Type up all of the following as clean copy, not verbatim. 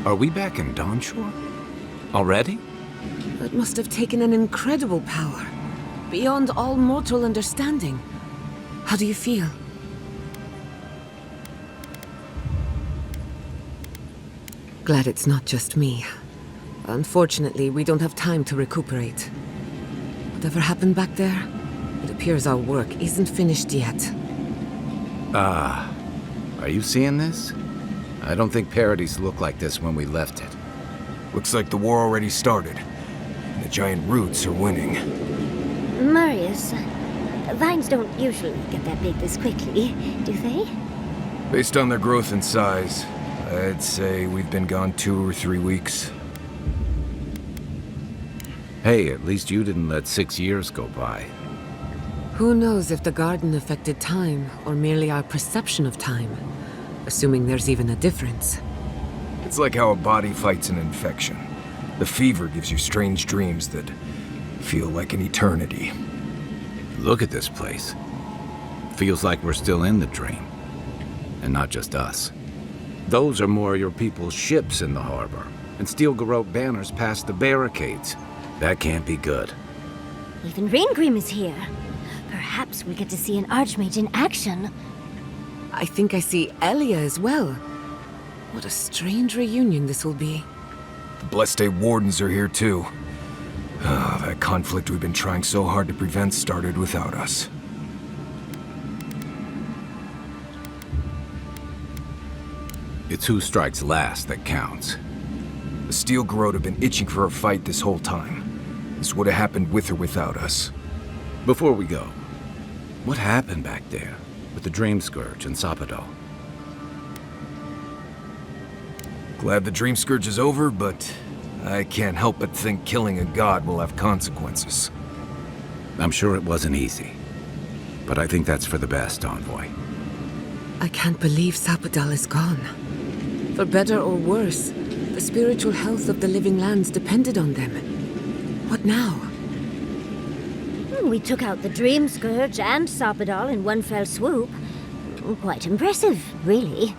Are we back in Dawnshore? Already? That must have taken an incredible power. Beyond all mortal understanding. How do you feel? Glad it's not just me. Unfortunately, we don't have time to recuperate. Whatever happened back there, it appears our work isn't finished yet. Are you seeing this? I don't think parodies looked like this when we left it. Looks like the war already started. The giant roots are winning. Marius, vines don't usually get that big this quickly, do they? Based on their growth and size, I'd say we've been gone 2 or 3 weeks. Hey, at least you didn't let 6 years go by. Who knows if the garden affected time, or merely our perception of time? Assuming there's even a difference. It's like how a body fights an infection. The fever gives you strange dreams that feel like an eternity. Look at this place. Feels like we're still in the dream. And not just us. Those are more your people's ships in the harbor, and steel garrote banners past the barricades. That can't be good. Even Reingrim is here. Perhaps we get to see an Archmage in action. I think I see Elia as well. What a strange reunion this will be. The Blessed Wardens are here too. That conflict we've been trying so hard to prevent started without us. It's who strikes last that counts. The Steel Garrote have been itching for a fight this whole time. This would have happened with or without us. Before we go, what happened back there with the Dream Scourge and Sapadal? Glad the Dream Scourge is over, but I can't help but think killing a god will have consequences. I'm sure it wasn't easy, but I think that's for the best, Envoy. I can't believe Sapadal is gone. For better or worse, the spiritual health of the living lands depended on them. What now? We took out the Dream Scourge and Sapadal in one fell swoop. Quite impressive, really.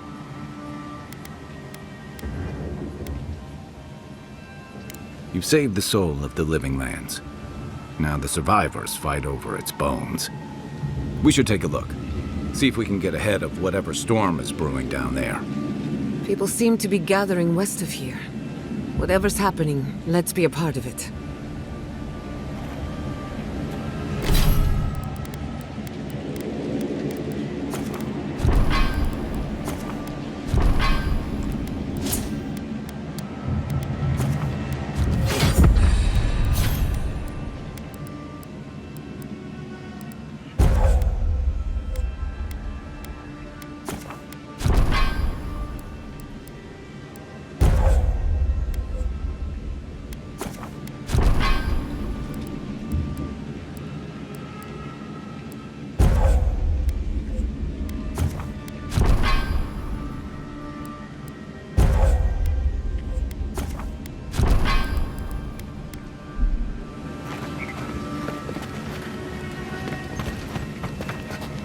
You've saved the soul of the living lands. Now the survivors fight over its bones. We should take a look. See if we can get ahead of whatever storm is brewing down there. People seem to be gathering west of here. Whatever's happening, let's be a part of it.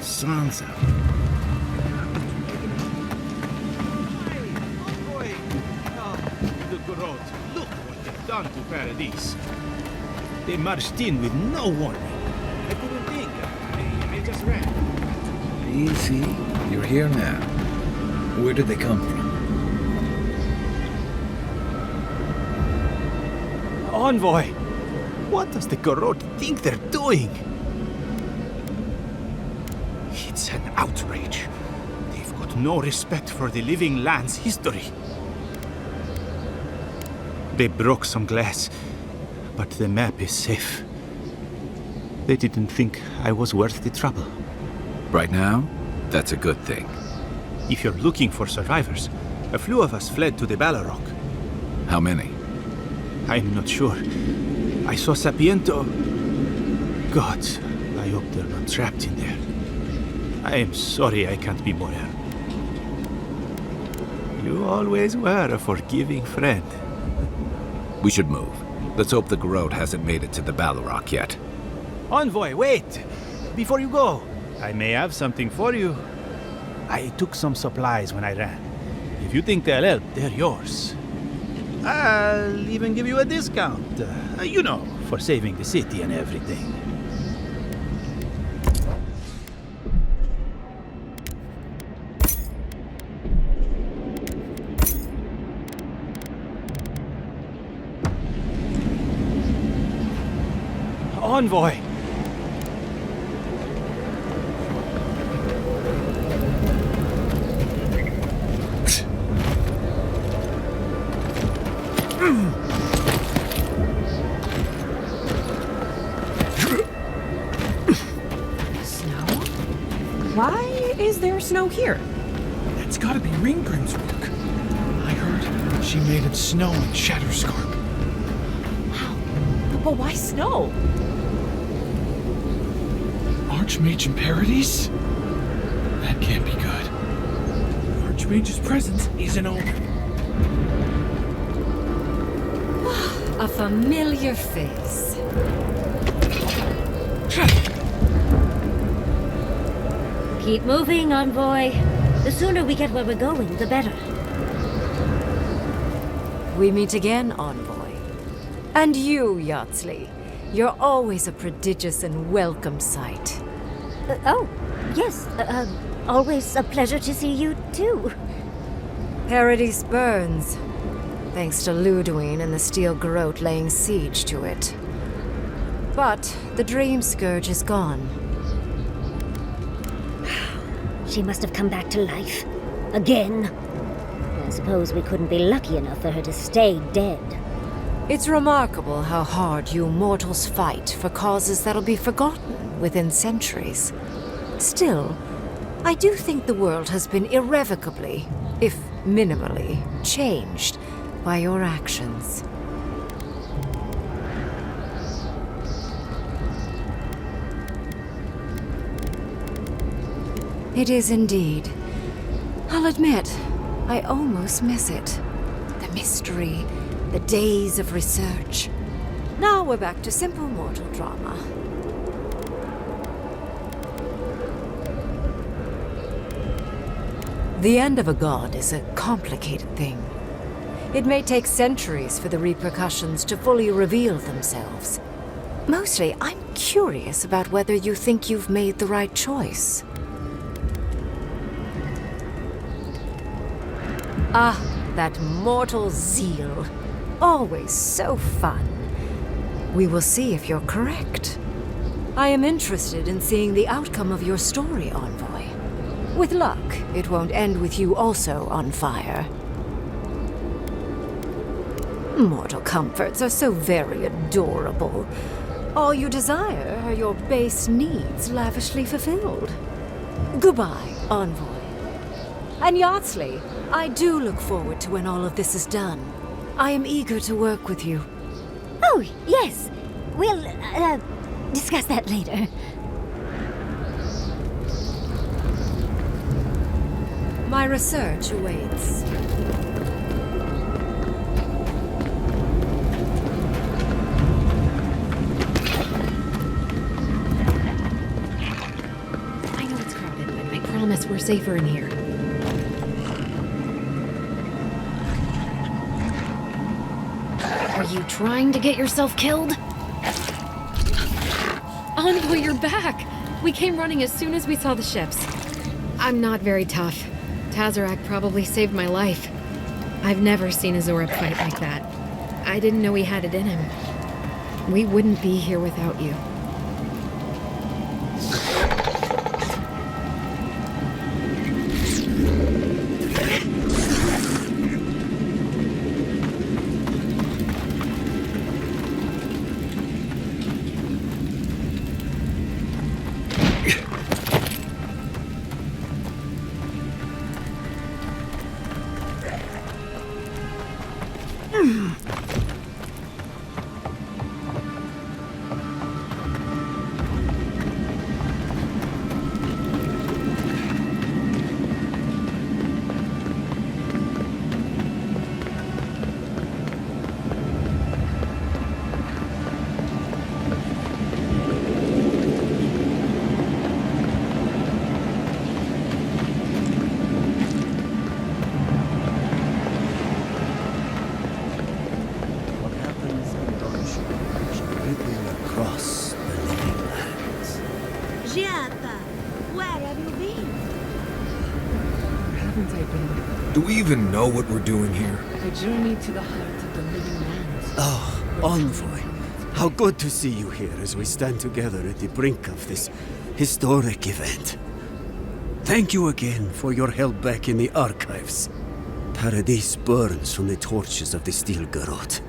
Sansa. The Garrote, look what they've done to Paradise. They marched in with no warning. I couldn't think. I just ran. Easy. You're here now. Where did they come from? Envoy! What does the Garrote think they're doing? It's an outrage. They've got no respect for the living land's history. They broke some glass, but the map is safe. They didn't think I was worth the trouble. Right now, that's a good thing. If you're looking for survivors, a few of us fled to the Balrog. How many? I'm not sure. I saw Sapiento. God, I hope they're not trapped in there. I am sorry I can't be more help. You always were a forgiving friend. We should move. Let's hope the Garrote hasn't made it to the Balrog yet. Envoy, wait! Before you go, I may have something for you. I took some supplies when I ran. If you think they'll help, they're yours. I'll even give you a discount. You know, for saving the city and everything. Envoy! Why is there snow here? That's gotta be Ringgrim's work. I heard she made it snow in Shatterscarp. But why snow? Archmage in Paradise? That can't be good. Archmage's presence isn't open. A familiar face. Keep moving, Envoy. The sooner we get where we're going, the better. We meet again, Envoy. And you, Yardsley. You're always a prodigious and welcome sight. Oh, yes. Always a pleasure to see you, too. Paradise burns, thanks to Ludwine and the Steel Garrote laying siege to it. But the Dream Scourge is gone. She must have come back to life. Again. I suppose we couldn't be lucky enough for her to stay dead. It's remarkable how hard you mortals fight for causes that'll be forgotten within centuries. Still, I do think the world has been irrevocably, if minimally, changed by your actions. It is indeed. I'll admit, I almost miss it. The mystery, the days of research. Now we're back to simple mortal drama. The end of a god is a complicated thing. It may take centuries for the repercussions to fully reveal themselves. Mostly, I'm curious about whether you think you've made the right choice. Ah, that mortal zeal. Always so fun. We will see if you're correct. I am interested in seeing the outcome of your story, Envoy. With luck, it won't end with you also on fire. Mortal comforts are so very adorable. All you desire are your base needs lavishly fulfilled. Goodbye, Envoy. And Yardsley, I do look forward to when all of this is done. I am eager to work with you. Oh, yes. We'll, discuss that later. My research awaits. I know it's crowded, but I promise we're safer in here. Are you trying to get yourself killed? Envoy, you're back! We came running as soon as we saw the ships. I'm not very tough. Tazarak probably saved my life. I've never seen a Zorab fight like that. I didn't know he had it in him. We wouldn't be here without you. haven't I been? Do we even know what we're doing here? A journey to the heart of the living lands. Oh, Envoy. How good to see you here as we stand together at the brink of this historic event. Thank you again for your help back in the archives. Paradise burns from the torches of the Steel Garrote.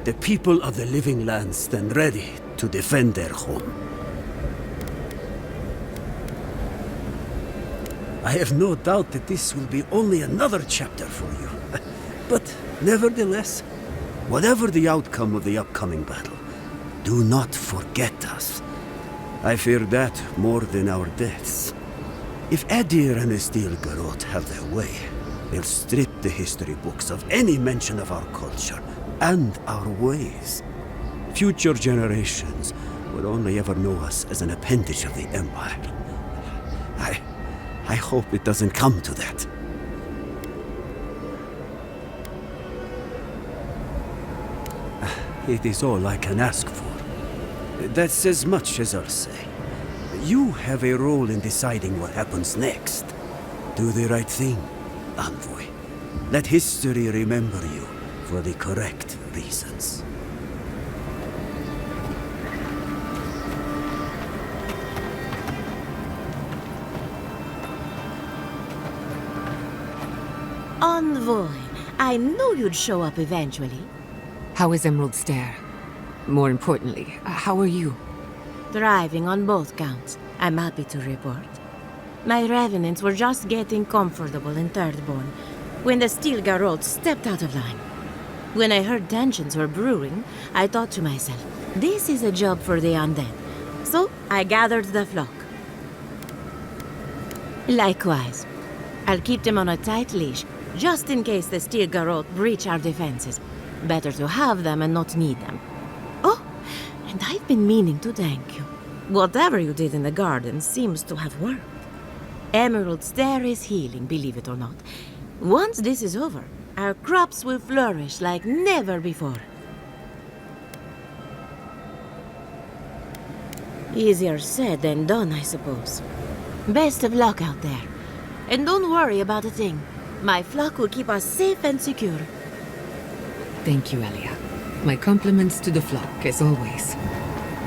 The people of the living lands stand ready to defend their home. I have no doubt that this will be only another chapter for you. But nevertheless, whatever the outcome of the upcoming battle, do not forget us. I fear that more than our deaths. If Adir and the Steel Garrote have their way, they'll strip the history books of any mention of our culture and our ways. Future generations will only ever know us as an appendage of the Empire. I hope it doesn't come to that. It is all I can ask for. That's as much as I'll say. You have a role in deciding what happens next. Do the right thing, Envoy. Let history remember you for the correct reasons. Envoy, I knew you'd show up eventually. How is Emerald Stair? More importantly, how are you? Thriving on both counts, I'm happy to report. My revenants were just getting comfortable in Thirdborn when the Steel Garrote stepped out of line. When I heard tensions were brewing, I thought to myself, this is a job for the undead. So I gathered the flock. Likewise, I'll keep them on a tight leash, just in case the Steel Garrote breach our defenses. Better to have them and not need them. Oh, and I've been meaning to thank you. Whatever you did in the garden seems to have worked. Emerald Stair is healing, believe it or not. Once this is over, our crops will flourish like never before. Easier said than done, I suppose. Best of luck out there. And don't worry about a thing. My flock will keep us safe and secure. Thank you, Elia. My compliments to the flock, as always.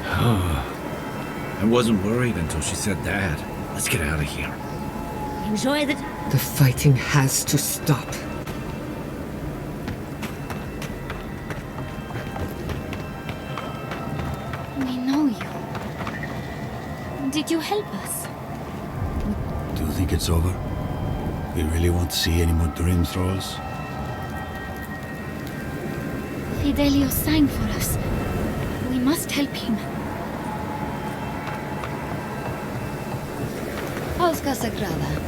I wasn't worried until she said that. Let's get out of here. Enjoy the... The fighting has to stop. We know you. Did you help us? Do you think it's over? We really won't see any more dream thralls? Fidelio sang for us. We must help him. How's Casagrada?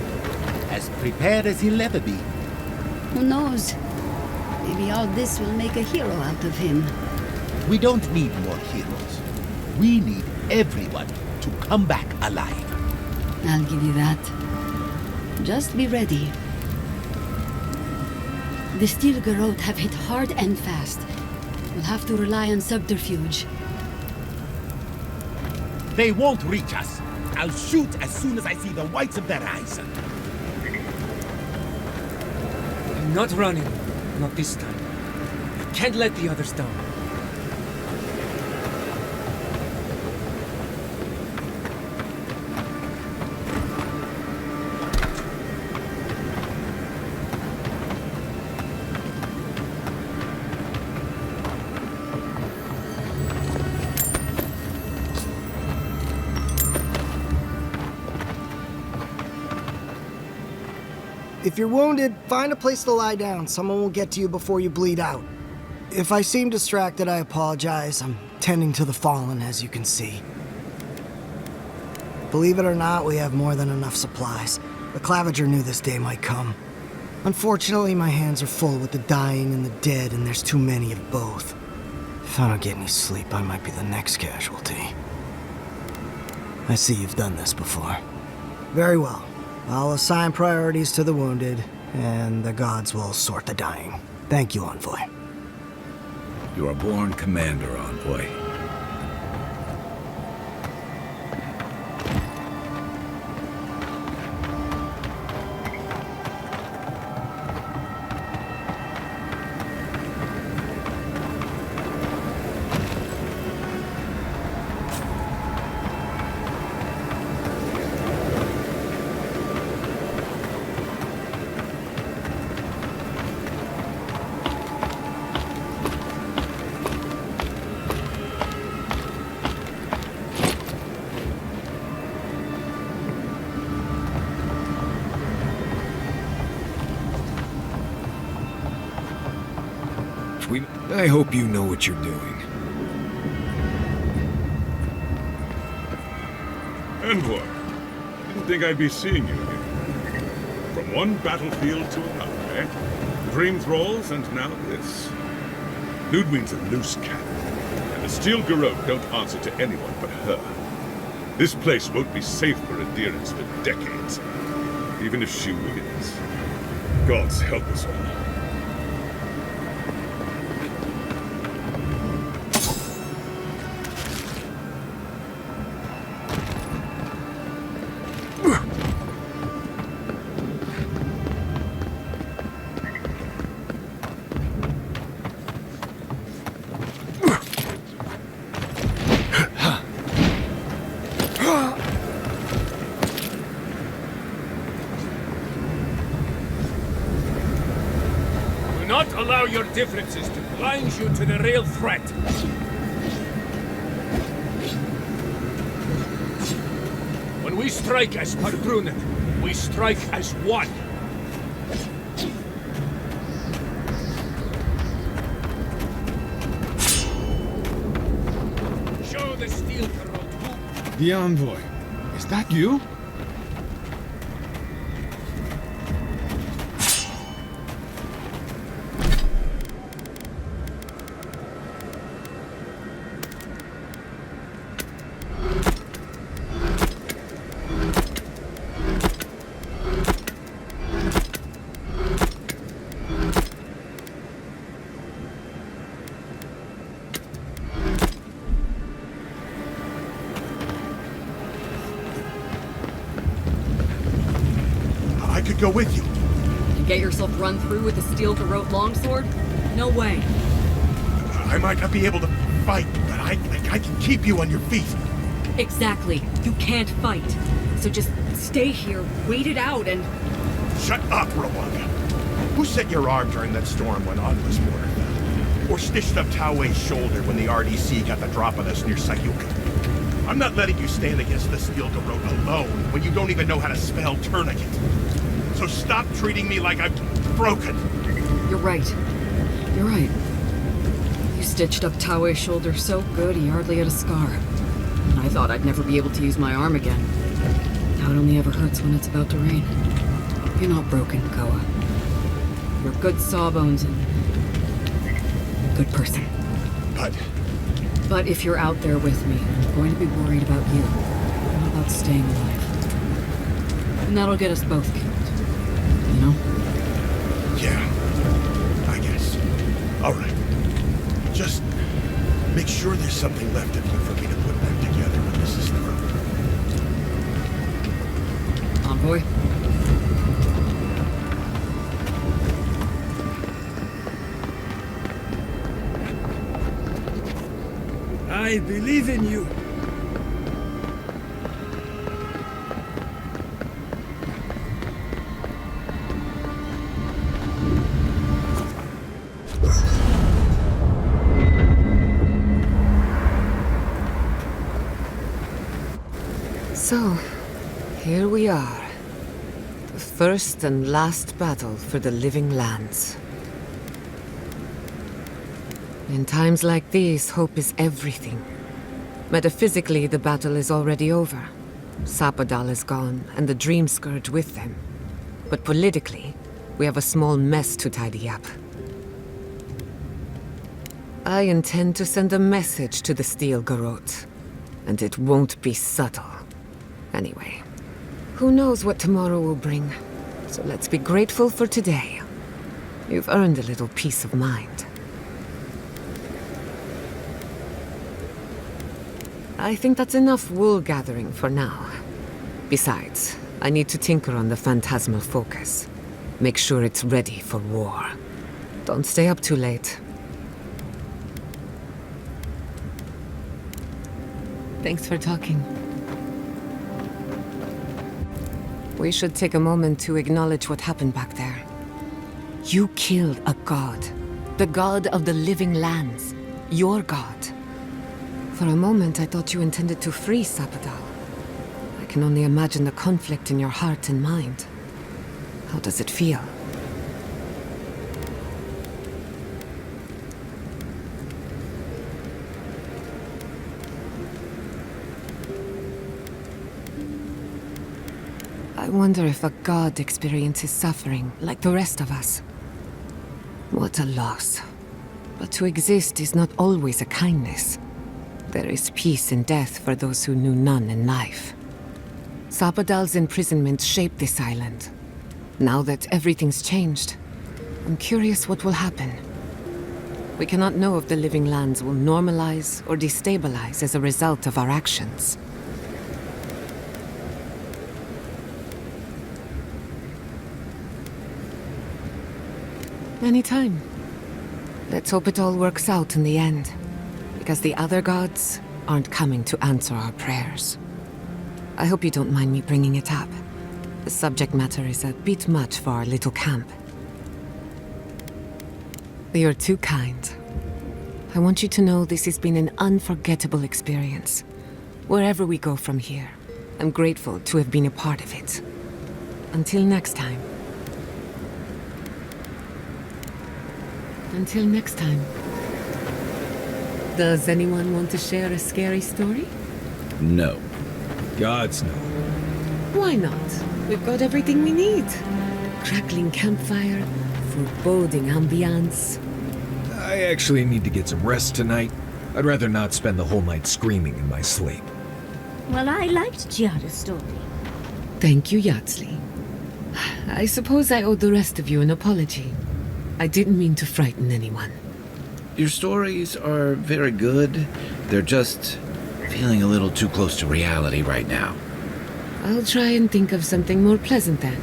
As prepared as he'll ever be. Who knows? Maybe all this will make a hero out of him. We don't need more heroes. We need everyone to come back alive. I'll give you that. Just be ready. The Steel Garrote have hit hard and fast. We'll have to rely on subterfuge. They won't reach us. I'll shoot as soon as I see the whites of their eyes. I'm not running. Not this time. I can't let the others down. If you're wounded, find a place to lie down. Someone will get to you before you bleed out. If I seem distracted, I apologize. I'm tending to the fallen, as you can see. Believe it or not, we have more than enough supplies. The Clavager knew this day might come. Unfortunately, my hands are full with the dying and the dead, and there's too many of both. If I don't get any sleep, I might be the next casualty. I see you've done this before. Very well. I'll assign priorities to the wounded, and the gods will sort the dying. Thank you, Envoy. You are born commander, Envoy. I hope you know what you're doing. Envoy, didn't think I'd be seeing you again. From one battlefield to another, eh? Dream thralls and now this. NOOB means a loose cannon, and the steel garrote don't answer to anyone but her. This place won't be safe for adherents for decades, even if she wins. Gods help us all. Do not allow your differences to blind you to the real threat. When we strike as Pardrunen, we strike as one. Show the steel garrote who... The envoy. Is that you? I could go with you. And get yourself run through with a steel garrote longsword? No way. I might not be able to fight, but I can keep you on your feet. Exactly. You can't fight. So just stay here, wait it out, and... Shut up, Rwanda. Who set your arm during that storm when Onwa's mortar fell? Or stitched up Tauwe's shoulder when the RDC got the drop on us near Sayuka? I'm not letting you stand against the steel garrote alone when you don't even know how to spell tourniquet. So stop treating me like I'm broken. You're right. You're right. You stitched up Tauwe's shoulder so good he hardly had a scar. And I thought I'd never be able to use my arm again. Now it only ever hurts when it's about to rain. You're not broken, Koa. You're a good sawbones and a good person. But if you're out there with me, I'm going to be worried about you. Not about staying alive. And that'll get us both killed. You know? Yeah, I guess. All right. Just make sure there's something left of you for me to put back together when this is through. Envoy? I believe in you. So, here we are. The first and last battle for the living lands. In times like these, hope is everything. Metaphysically, the battle is already over. Sapadal is gone, and the Dream Scourge with them. But politically, we have a small mess to tidy up. I intend to send a message to the Steel Garrote, and it won't be subtle. Anyway, who knows what tomorrow will bring? So let's be grateful for today. You've earned a little peace of mind. I think that's enough wool gathering for now. Besides, I need to tinker on the phantasmal focus. Make sure it's ready for war. Don't stay up too late. Thanks for talking. We should take a moment to acknowledge what happened back there. You killed a god. The god of the living lands. Your god. For a moment, I thought you intended to free Sapadal. I can only imagine the conflict in your heart and mind. How does it feel? I wonder if a god experiences suffering like the rest of us. What a loss. But to exist is not always a kindness. There is peace in death for those who knew none in life. Sapadal's imprisonment shaped this island. Now that everything's changed, I'm curious what will happen. We cannot know if the living lands will normalize or destabilize as a result of our actions. Anytime. Let's hope it all works out in the end, because the other gods aren't coming to answer our prayers. I hope you don't mind me bringing it up. The subject matter is a bit much for our little camp. You're too kind. I want you to know this has been an unforgettable experience. Wherever we go from here, I'm grateful to have been a part of it. Until next time. Until next time. Does anyone want to share a scary story? No. Gods no. Why not? We've got everything we need. Crackling campfire, foreboding ambiance. I actually need to get some rest tonight. I'd rather not spend the whole night screaming in my sleep. Well, I liked Giada's story. Thank you, Yardsley. I suppose I owe the rest of you an apology. I didn't mean to frighten anyone. Your stories are very good. They're just feeling a little too close to reality right now. I'll try and think of something more pleasant then.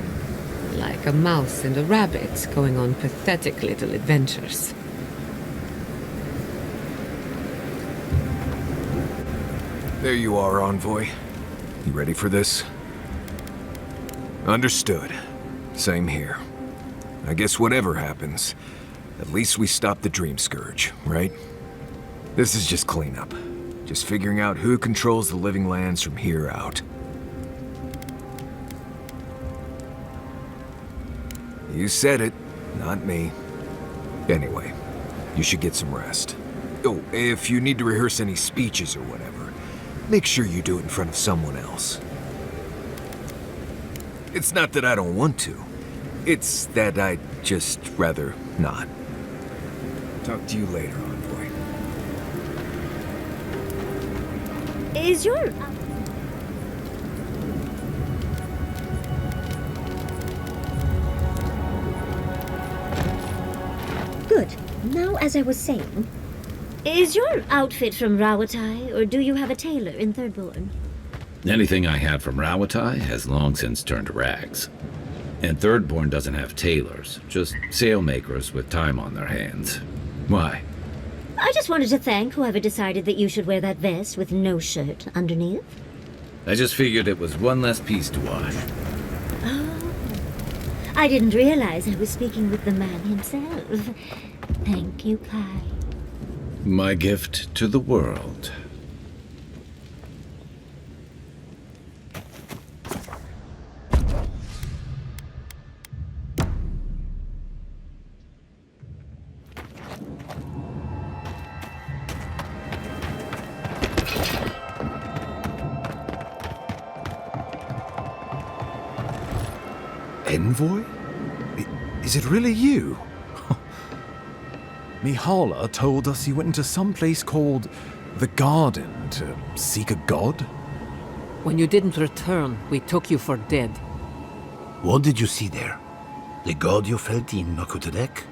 Like a mouse and a rabbit going on pathetic little adventures. There you are, Envoy. You ready for this? Understood. Same here. I guess whatever happens, at least we stopped the Dream Scourge, right? This is just cleanup. Just figuring out who controls the living lands from here out. You said it, not me. Anyway, you should get some rest. Oh, if you need to rehearse any speeches or whatever, make sure you do it in front of someone else. It's not that I don't want to. It's that I'd just rather not. Talk to you later, Envoy. Is your... Good. Now, as I was saying, is your outfit from Rawatai, or do you have a tailor in Thirdborn? Anything I had from Rawatai has long since turned to rags. And Thirdborn doesn't have tailors, just sailmakers with time on their hands. Why? I just wanted to thank whoever decided that you should wear that vest with no shirt underneath. I just figured it was one less piece to wash. Oh. I didn't realize I was speaking with the man himself. Thank you, Kai. My gift to the world. Envoy? Is it really you? Mihala told us you went into some place called the Garden to seek a god? When you didn't return, we took you for dead. What did you see there? The god you felt in Makutadek?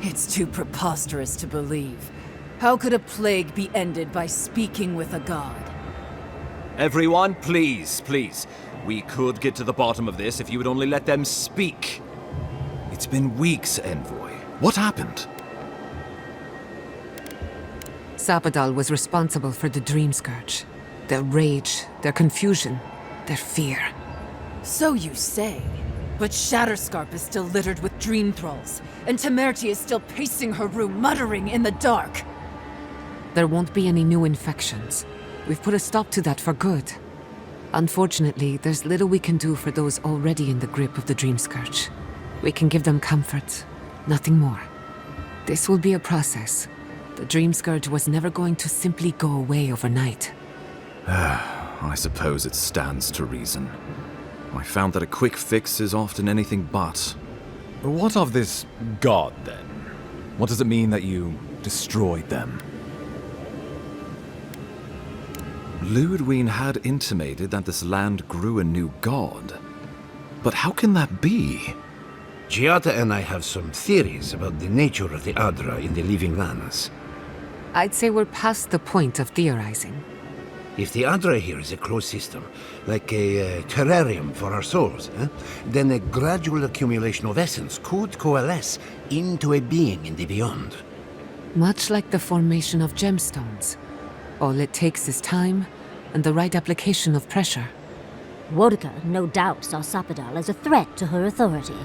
It's too preposterous to believe. How could a plague be ended by speaking with a god? Everyone, please, please. We could get to the bottom of this if you would only let them speak. It's been weeks, Envoy. What happened? Sapadal was responsible for the Dream Scourge. Their rage, their confusion, their fear. So you say. But Shatterscarp is still littered with dream thralls, and Temerti is still pacing her room, muttering in the dark. There won't be any new infections. We've put a stop to that for good. Unfortunately, there's little we can do for those already in the grip of the Dream Scourge. We can give them comfort, nothing more. This will be a process. The Dream Scourge was never going to simply go away overnight. I suppose it stands to reason. I found that a quick fix is often anything but. What of this god, then? What does it mean that you destroyed them? Ludwig had intimated that this land grew a new god. But how can that be? Giada and I have some theories about the nature of the Adra in the living lands. I'd say we're past the point of theorizing. If the Adra here is a closed system, like a terrarium for our souls, then a gradual accumulation of essence could coalesce into a being in the beyond. Much like the formation of gemstones. All it takes is time and the right application of pressure. Wodka no doubt saw Sapadal as a threat to her authority.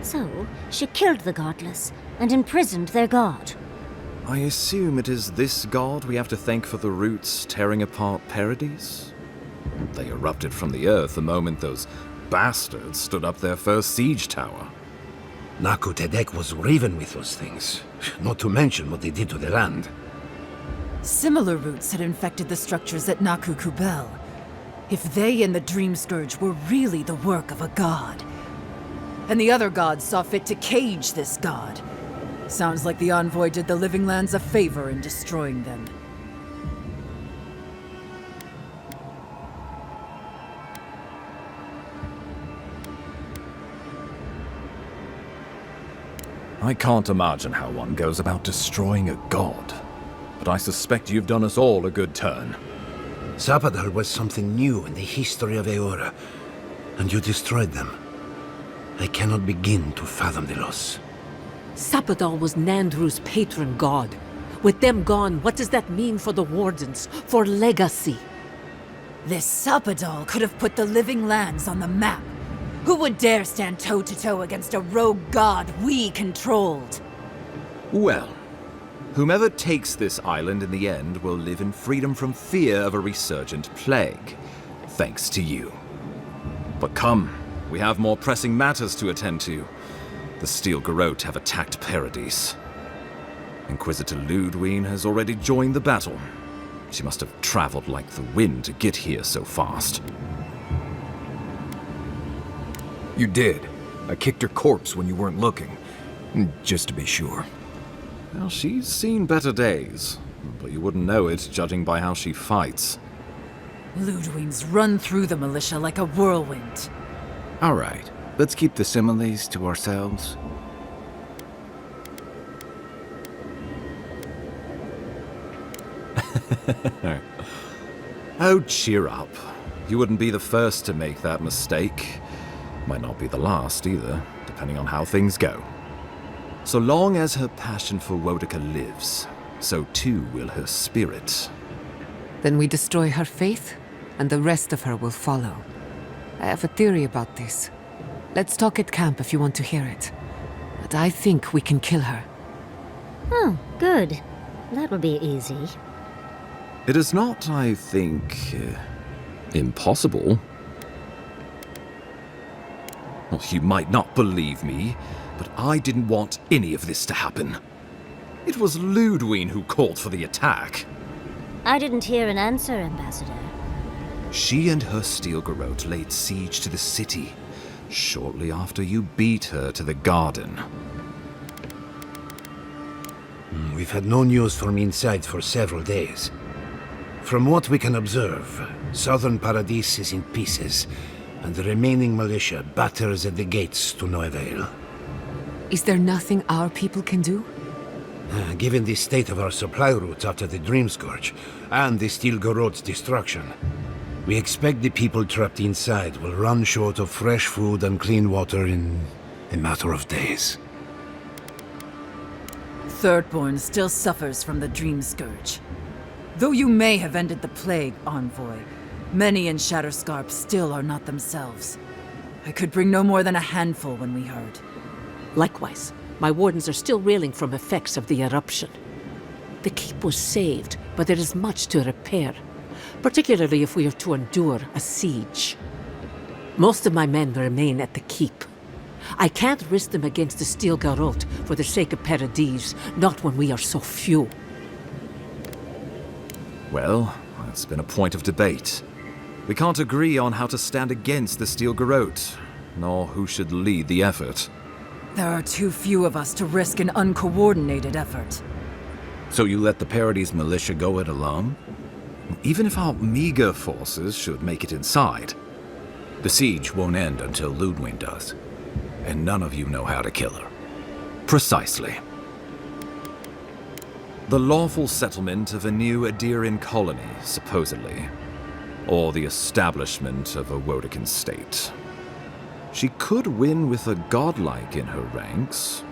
So, she killed the godless and imprisoned their god. I assume it is this god we have to thank for the roots tearing apart Paradise? They erupted from the earth the moment those bastards stood up their first siege tower. Naku Tedek was riven with those things, not to mention what they did to the land. Similar roots had infected the structures at Naku Kubel. If they and the Dream Scourge were really the work of a god, and the other gods saw fit to cage this god, sounds like the Envoy did the Living Lands a favor in destroying them. I can't imagine how one goes about destroying a god, but I suspect you've done us all a good turn. Sapadal was something new in the history of Eora, and you destroyed them. I cannot begin to fathom the loss. Sapadal was Nandru's patron god. With them gone, what does that mean for the Wardens, for legacy? This Sapadal could have put the Living Lands on the map. Who would dare stand toe-to-toe against a rogue god we controlled? Well, whomever takes this island in the end will live in freedom from fear of a resurgent plague, thanks to you. But come, we have more pressing matters to attend to. The Steel Garrote have attacked Paradise. Inquisitor Ludwig has already joined the battle. She must have traveled like the wind to get here so fast. You did. I kicked her corpse when you weren't looking. Just to be sure. Well, she's seen better days, but you wouldn't know it judging by how she fights. Ludwig's run through the militia like a whirlwind. All right, let's keep the similes to ourselves. Oh, cheer up. You wouldn't be the first to make that mistake. Might not be the last either, depending on how things go. So long as her passion for Wodka lives, so too will her spirit. Then we destroy her faith, and the rest of her will follow. I have a theory about this. Let's talk at camp if you want to hear it. But I think we can kill her. Oh, good. That will be easy. It is not, I think, impossible. Well, you might not believe me, but I didn't want any of this to happen. It was Ludwig who called for the attack. I didn't hear an answer, Ambassador. She and her Steel Garrote laid siege to the city, shortly after you beat her to the garden. We've had no news from inside for several days. From what we can observe, southern Paradise is in pieces, and the remaining militia batters at the gates to no avail. Is there nothing our people can do? Given the state of our supply routes after the Dream Scourge, and the Steel Garrote's destruction, we expect the people trapped inside will run short of fresh food and clean water in a matter of days. Thirdborn still suffers from the Dream Scourge. Though you may have ended the plague, Envoy, many in Shatterscarp still are not themselves. I could bring no more than a handful when we heard. Likewise, my Wardens are still reeling from effects of the eruption. The keep was saved, but there is much to repair, particularly if we are to endure a siege. Most of my men remain at the keep. I can't risk them against the Steel Garrote for the sake of Paradise, not when we are so few. Well, that's been a point of debate. We can't agree on how to stand against the Steel Garrote, nor who should lead the effort. There are too few of us to risk an uncoordinated effort. So you let the Parodies militia go it alone? Even if our meager forces should make it inside, the siege won't end until Ludwig does. And none of you know how to kill her. Precisely. The lawful settlement of a new Adirian colony, supposedly. Or the establishment of a Woedican state. She could win with a godlike in her ranks.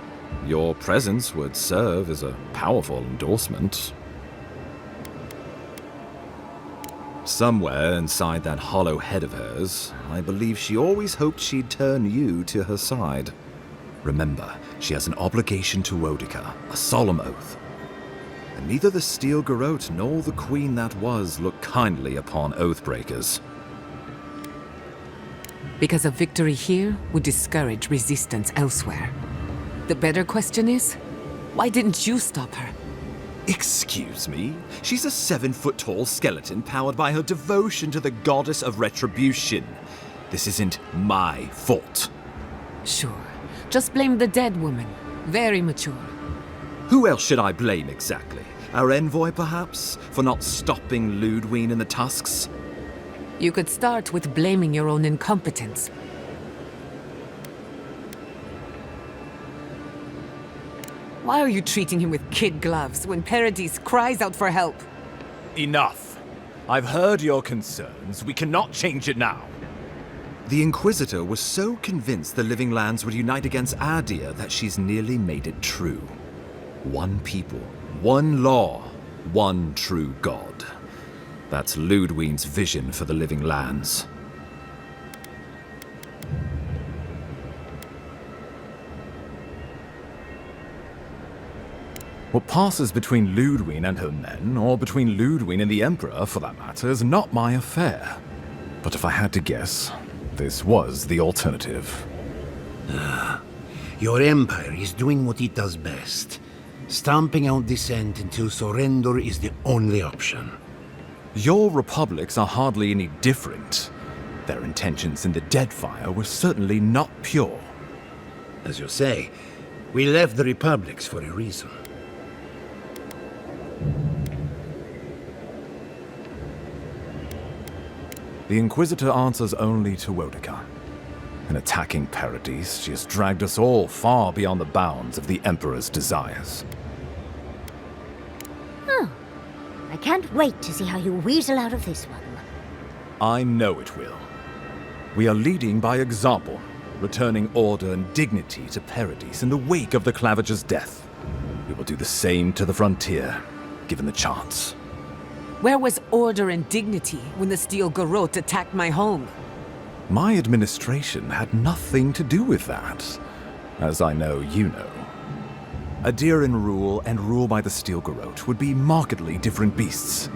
Your presence would serve as a powerful endorsement. Somewhere inside that hollow head of hers, I believe she always hoped she'd turn you to her side. Remember, she has an obligation to Woedica, a solemn oath. And neither the Steel Garrote nor the queen that was look kindly upon oathbreakers. Because a victory here would discourage resistance elsewhere. The better question is, why didn't you stop her? Excuse me? She's a 7-foot-tall skeleton powered by her devotion to the goddess of retribution. This isn't my fault. Sure. Just blame the dead woman. Very mature. Who else should I blame exactly? Our envoy, perhaps? For not stopping Ludwig and the Tusks? You could start with blaming your own incompetence. Why are you treating him with kid gloves when Paradis cries out for help? Enough. I've heard your concerns. We cannot change it now. The Inquisitor was so convinced the Living Lands would unite against Adir that she's nearly made it true. One people, one law, one true God. That's Ludwig's vision for the Living Lands. What passes between Ludwig and her men, or between Ludwig and the Emperor, for that matter, is not my affair. But if I had to guess, this was the alternative. Your empire is doing what it does best. Stamping out dissent until surrender is the only option. Your republics are hardly any different. Their intentions in the Deadfire were certainly not pure. As you say, we left the republics for a reason. The Inquisitor answers only to Woedica. In attacking Paradis, she has dragged us all far beyond the bounds of the Emperor's desires. Oh, I can't wait to see how you weasel out of this one. I know it will. We are leading by example, returning order and dignity to Paradis in the wake of the Clavager's death. We will do the same to the frontier, given the chance. Where was order and dignity when the Steel Garrote attacked my home? My administration had nothing to do with that, as I know you know. Adirian rule and rule by the Steel Garrote would be markedly different beasts.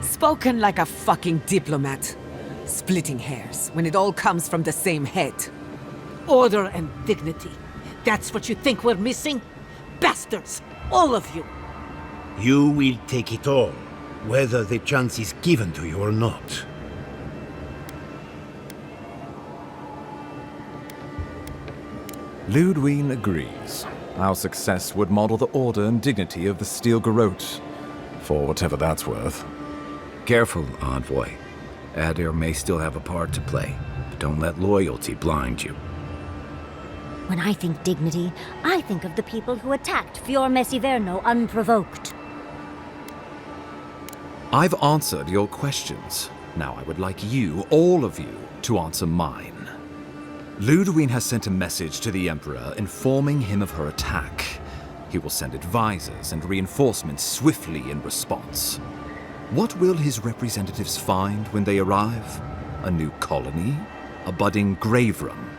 Spoken like a fucking diplomat. Splitting hairs when it all comes from the same head. Order and dignity. That's what you think we're missing? Bastards! All of you! You will take it all, whether the chance is given to you or not. Ludwig agrees. Our success would model the order and dignity of the Steel Garrote, for whatever that's worth. Careful, Envoy. Adir may still have a part to play, but don't let loyalty blind you. When I think dignity, I think of the people who attacked Fior Messiverno unprovoked. I've answered your questions. Now I would like you, all of you, to answer mine. Ludwig has sent a message to the Emperor informing him of her attack. He will send advisors and reinforcements swiftly in response. What will his representatives find when they arrive? A new colony? A budding grave room?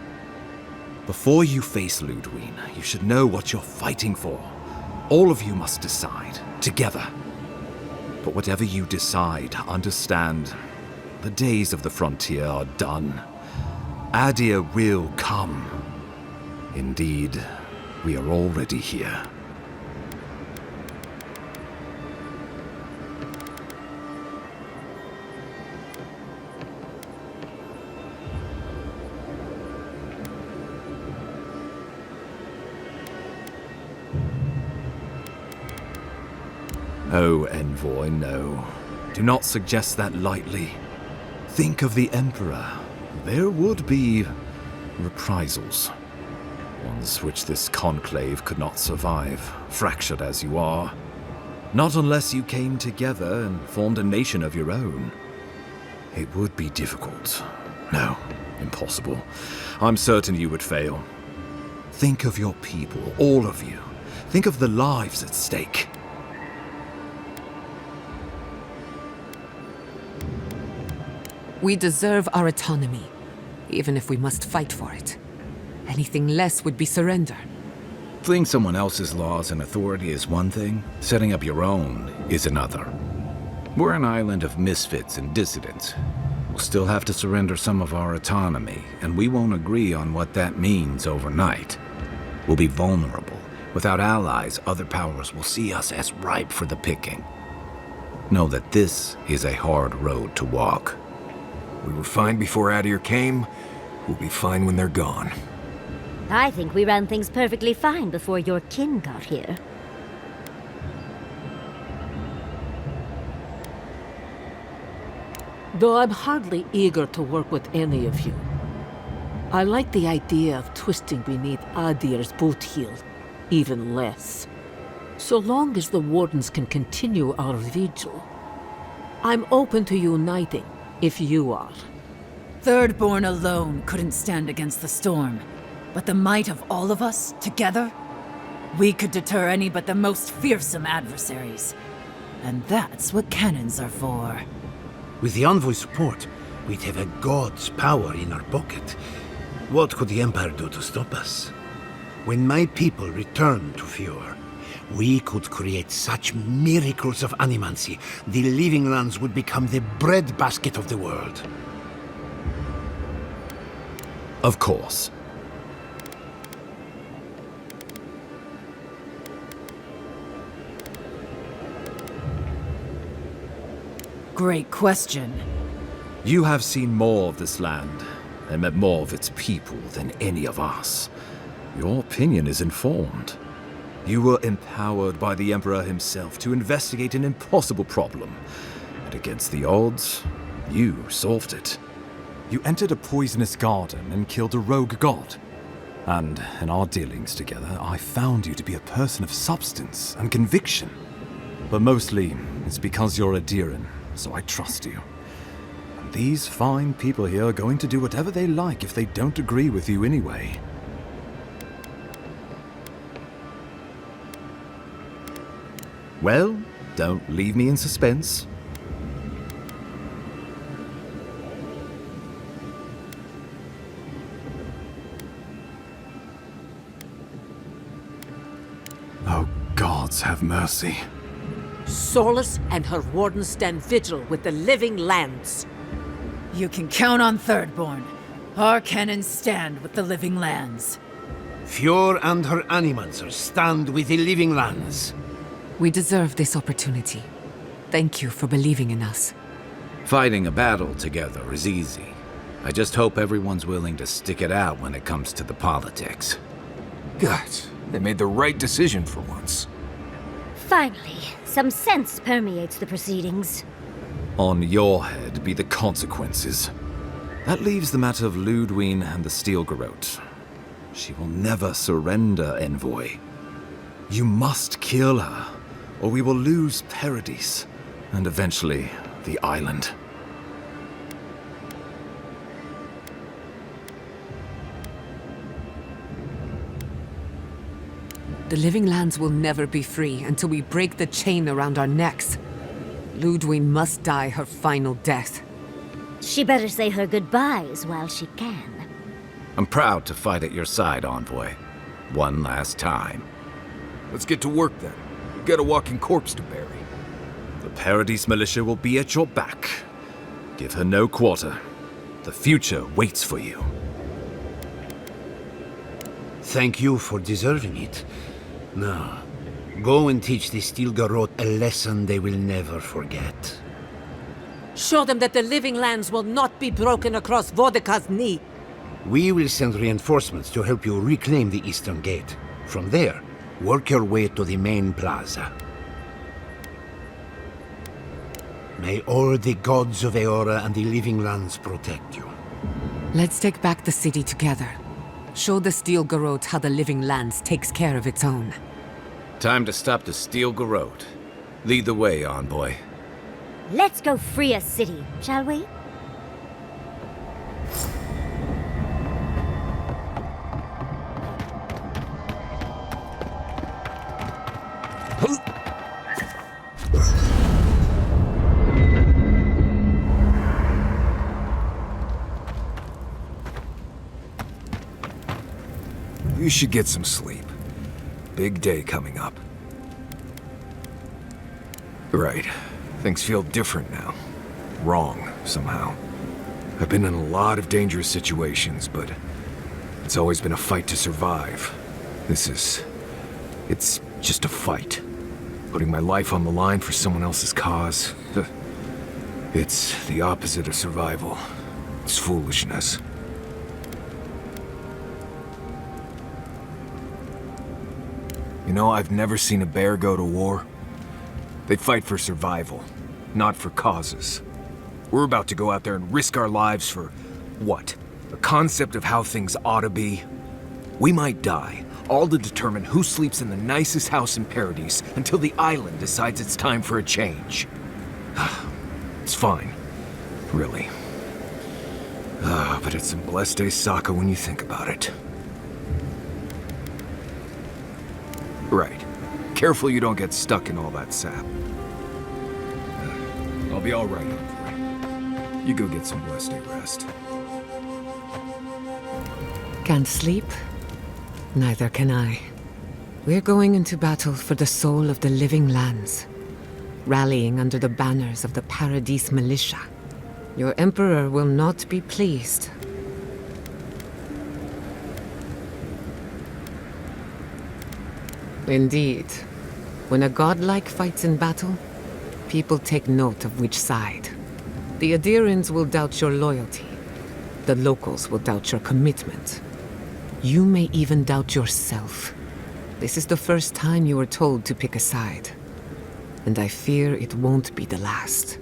Before you face Ludwig, you should know what you're fighting for. All of you must decide, together. But whatever you decide, understand, the days of the frontier are done. Adir will come. Indeed, we are already here. Oh, Envoy, no. Do not suggest that lightly. Think of the Emperor. There would be reprisals. Ones which this conclave could not survive, fractured as you are. Not unless you came together and formed a nation of your own. It would be difficult. No, impossible. I'm certain you would fail. Think of your people, all of you. Think of the lives at stake. We deserve our autonomy, even if we must fight for it. Anything less would be surrender. Fleeing someone else's laws and authority is one thing, setting up your own is another. We're an island of misfits and dissidents. We'll still have to surrender some of our autonomy, and we won't agree on what that means overnight. We'll be vulnerable. Without allies, other powers will see us as ripe for the picking. Know that this is a hard road to walk. We were fine before Adir came. We'll be fine when they're gone. I think we ran things perfectly fine before your kin got here. Though I'm hardly eager to work with any of you. I like the idea of twisting beneath Adir's boot heel, even less. So long as the Wardens can continue our vigil, I'm open to uniting, if you are. Thirdborn alone couldn't stand against the storm. But the might of all of us, together, we could deter any but the most fearsome adversaries. And that's what cannons are for. With the Envoy's support, we'd have a god's power in our pocket. What could the Empire do to stop us? When my people return to Fjord, we could create such miracles of animancy, the Living Lands would become the breadbasket of the world. Of course. Great question. You have seen more of this land, and met more of its people than any of us. Your opinion is informed. You were empowered by the Emperor himself to investigate an impossible problem. And against the odds, you solved it. You entered a poisonous garden and killed a rogue god. And in our dealings together, I found you to be a person of substance and conviction. But mostly, it's because you're Adiran, so I trust you. And these fine people here are going to do whatever they like if they don't agree with you anyway. Well, don't leave me in suspense. Oh, gods have mercy. Solas and her Wardens stand vigil with the Living Lands. You can count on Thirdborn. Our cannons stand with the Living Lands. Fjord and her animancers stand with the Living Lands. We deserve this opportunity. Thank you for believing in us. Fighting a battle together is easy. I just hope everyone's willing to stick it out when it comes to the politics. God, they made the right decision for once. Finally, some sense permeates the proceedings. On your head be the consequences. That leaves the matter of Ludwine and the Steel Garrote. She will never surrender, Envoy. You must kill her, or we will lose Paradise, and eventually the island. The Living Lands will never be free until we break the chain around our necks. Ludwine must die her final death. She better say her goodbyes while she can. I'm proud to fight at your side, Envoy. One last time. Let's get to work then. We've got a walking corpse to bury. The Paradise militia will be at your back. Give her no quarter. The future waits for you. Thank you for deserving it. Now, go and teach the Steel Garrote a lesson they will never forget. Show them that the Living Lands will not be broken across Vodka's knee. We will send reinforcements to help you reclaim the Eastern Gate. From there, work your way to the main plaza. May all the gods of Eora and the living lands protect you. Let's take back the city together. Show the Steel Garrote how the living lands takes care of its own. Time to stop the Steel Garrote. Lead the way, Envoy. Let's go free a city, shall we? You should get some sleep. Big day coming up. Right. Things feel different now. Wrong, somehow. I've been in a lot of dangerous situations, but it's always been a fight to survive. It's just a fight. Putting my life on the line for someone else's cause. It's the opposite of survival. It's foolishness. You know, I've never seen a bear go to war. They fight for survival, not for causes. We're about to go out there and risk our lives for what? A concept of how things ought to be? We might die, all to determine who sleeps in the nicest house in Paradise until the island decides it's time for a change. It's fine, really. But it's some blessed day Sokka when you think about it. Right. Careful you don't get stuck in all that sap. I'll be all right, Envoy. You go get some blessed day rest. Can't sleep? Neither can I. We're going into battle for the soul of the living lands, rallying under the banners of the Paradise Militia. Your Emperor will not be pleased. Indeed. When a godlike fights in battle, people take note of which side. The Adirans will doubt your loyalty. The locals will doubt your commitment. You may even doubt yourself. This is the first time you were told to pick a side. And I fear it won't be the last.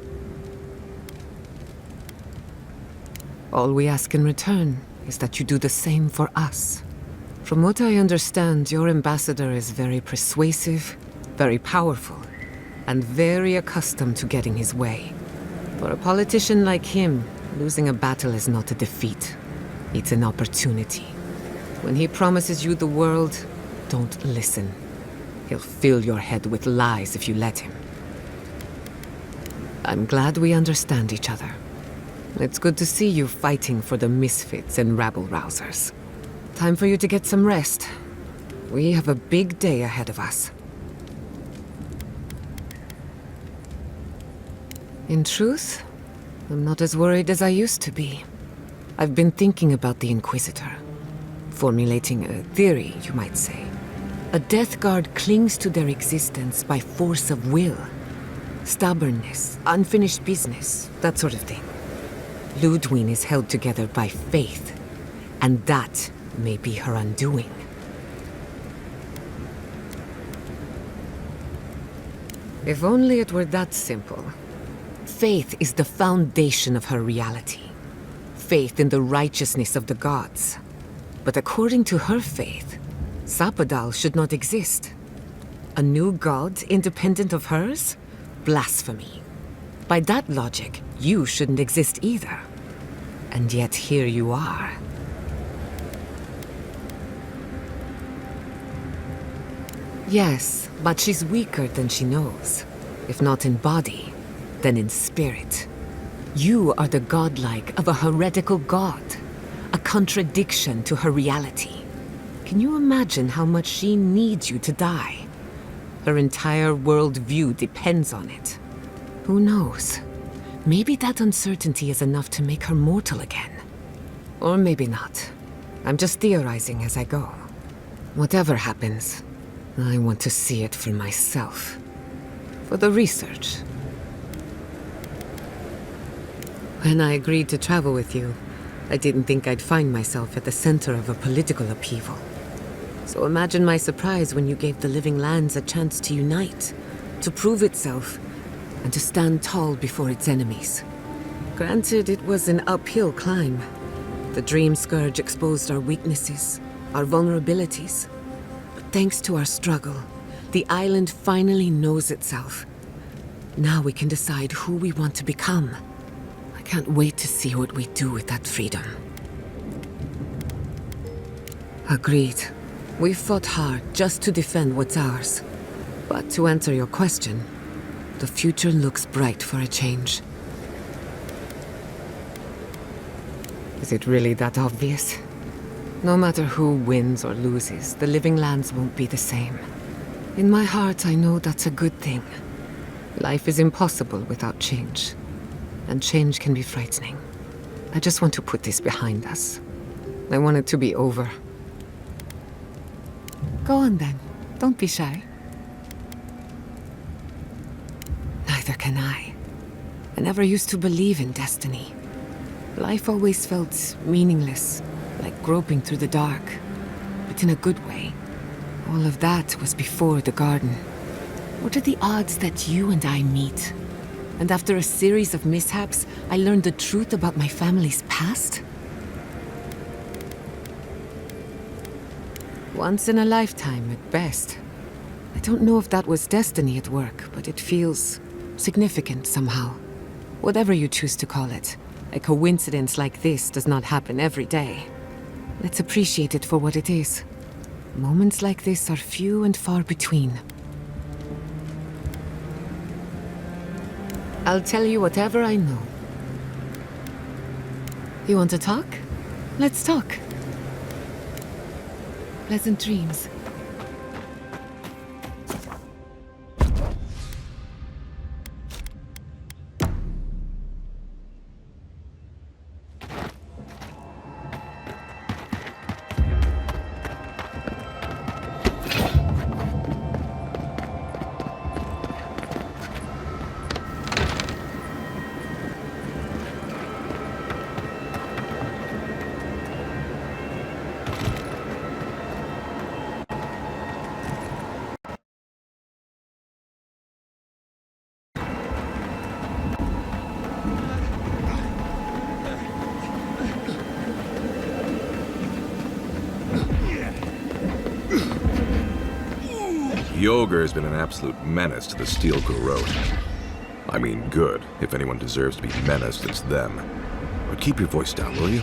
All we ask in return is that you do the same for us. From what I understand, your ambassador is very persuasive, very powerful, and very accustomed to getting his way. For a politician like him, losing a battle is not a defeat. It's an opportunity. When he promises you the world, don't listen. He'll fill your head with lies if you let him. I'm glad we understand each other. It's good to see you fighting for the misfits and rabble-rousers. Time for you to get some rest. We have a big day ahead of us. In truth, I'm not as worried as I used to be. I've been thinking about the Inquisitor. Formulating a theory, you might say. A Death Guard clings to their existence by force of will. Stubbornness, unfinished business, that sort of thing. Ludwig is held together by faith, and that may be her undoing. If only it were that simple. Faith is the foundation of her reality. Faith in the righteousness of the gods. But according to her faith, Sapadal should not exist. A new god independent of hers? Blasphemy. By that logic, you shouldn't exist either. And yet here you are. Yes, but she's weaker than she knows. If not in body, then in spirit. You are the godlike of a heretical god. A contradiction to her reality. Can you imagine how much she needs you to die? Her entire worldview depends on it. Who knows? Maybe that uncertainty is enough to make her mortal again. Or maybe not. I'm just theorizing as I go. Whatever happens, I want to see it for myself. For the research. When I agreed to travel with you, I didn't think I'd find myself at the center of a political upheaval. So imagine my surprise when you gave the living lands a chance to unite, to prove itself, and to stand tall before its enemies. Granted, it was an uphill climb. The Dream Scourge exposed our weaknesses, our vulnerabilities. But thanks to our struggle, the island finally knows itself. Now we can decide who we want to become. I can't wait to see what we do with that freedom. Agreed. We've fought hard just to defend what's ours. But to answer your question, the future looks bright for a change. Is it really that obvious? No matter who wins or loses, the living lands won't be the same. In my heart, I know that's a good thing. Life is impossible without change, and change can be frightening. I just want to put this behind us. I want it to be over. Go on then. Don't be shy. Neither can I. I never used to believe in destiny. Life always felt meaningless, like groping through the dark, but in a good way. All of that was before the garden. What are the odds that you and I meet? And after a series of mishaps, I learned the truth about my family's past? Once in a lifetime, at best. I don't know if that was destiny at work, but it feels significant somehow. Whatever you choose to call it, a coincidence like this does not happen every day. Let's appreciate it for what it is. Moments like this are few and far between. I'll tell you whatever I know. You want to talk? Let's talk. Pleasant dreams. The ogre has been an absolute menace to the Steel Garrote. I mean good. If anyone deserves to be menaced, it's them. But keep your voice down, will you?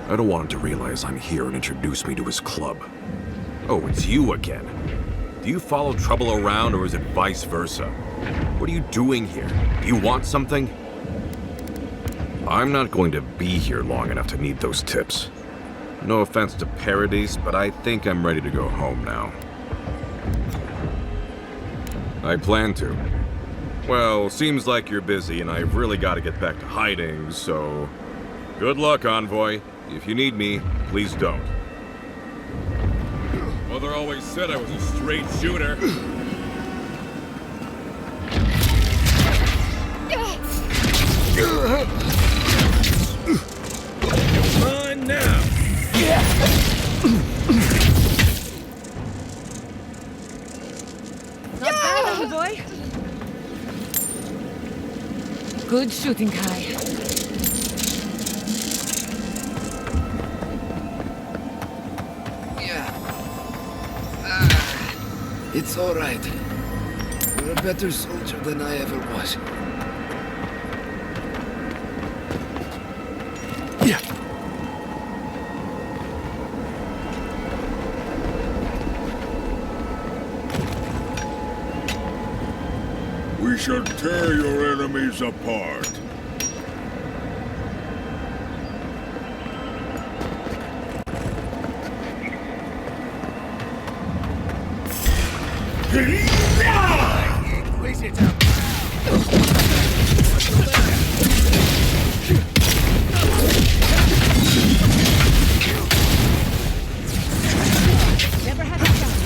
I don't want him to realize I'm here and introduce me to his club. Oh, it's you again. Do you follow trouble around, or is it vice versa? What are you doing here? Do you want something? I'm not going to be here long enough to need those tips. No offense to Paradise, but I think I'm ready to go home now. I plan to. Well, seems like you're busy and I've really got to get back to hiding, so... Good luck, Envoy. If you need me, please don't. Mother always said I was a straight shooter. Come on now! Not bad, little boy. Good shooting, Kai. Yeah. It's all right. You're a better soldier than I ever was. Yeah. We should tear your enemies apart. Place it up. Never had a chance.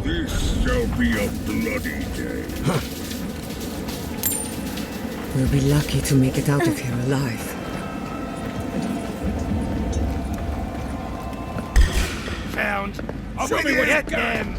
This shall be a bloody day. We'll be lucky to make it out of here alive. found. I'll Show bring me you what you get got. them.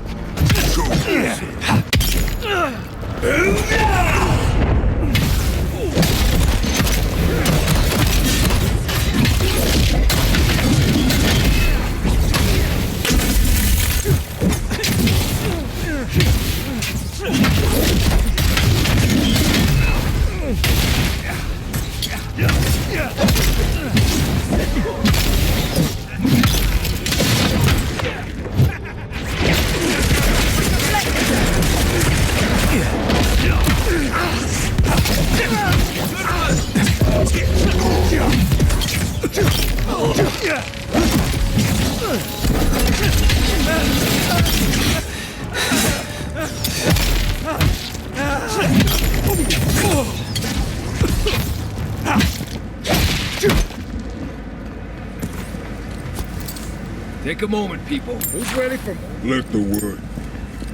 Take a moment, people. Who's ready for more?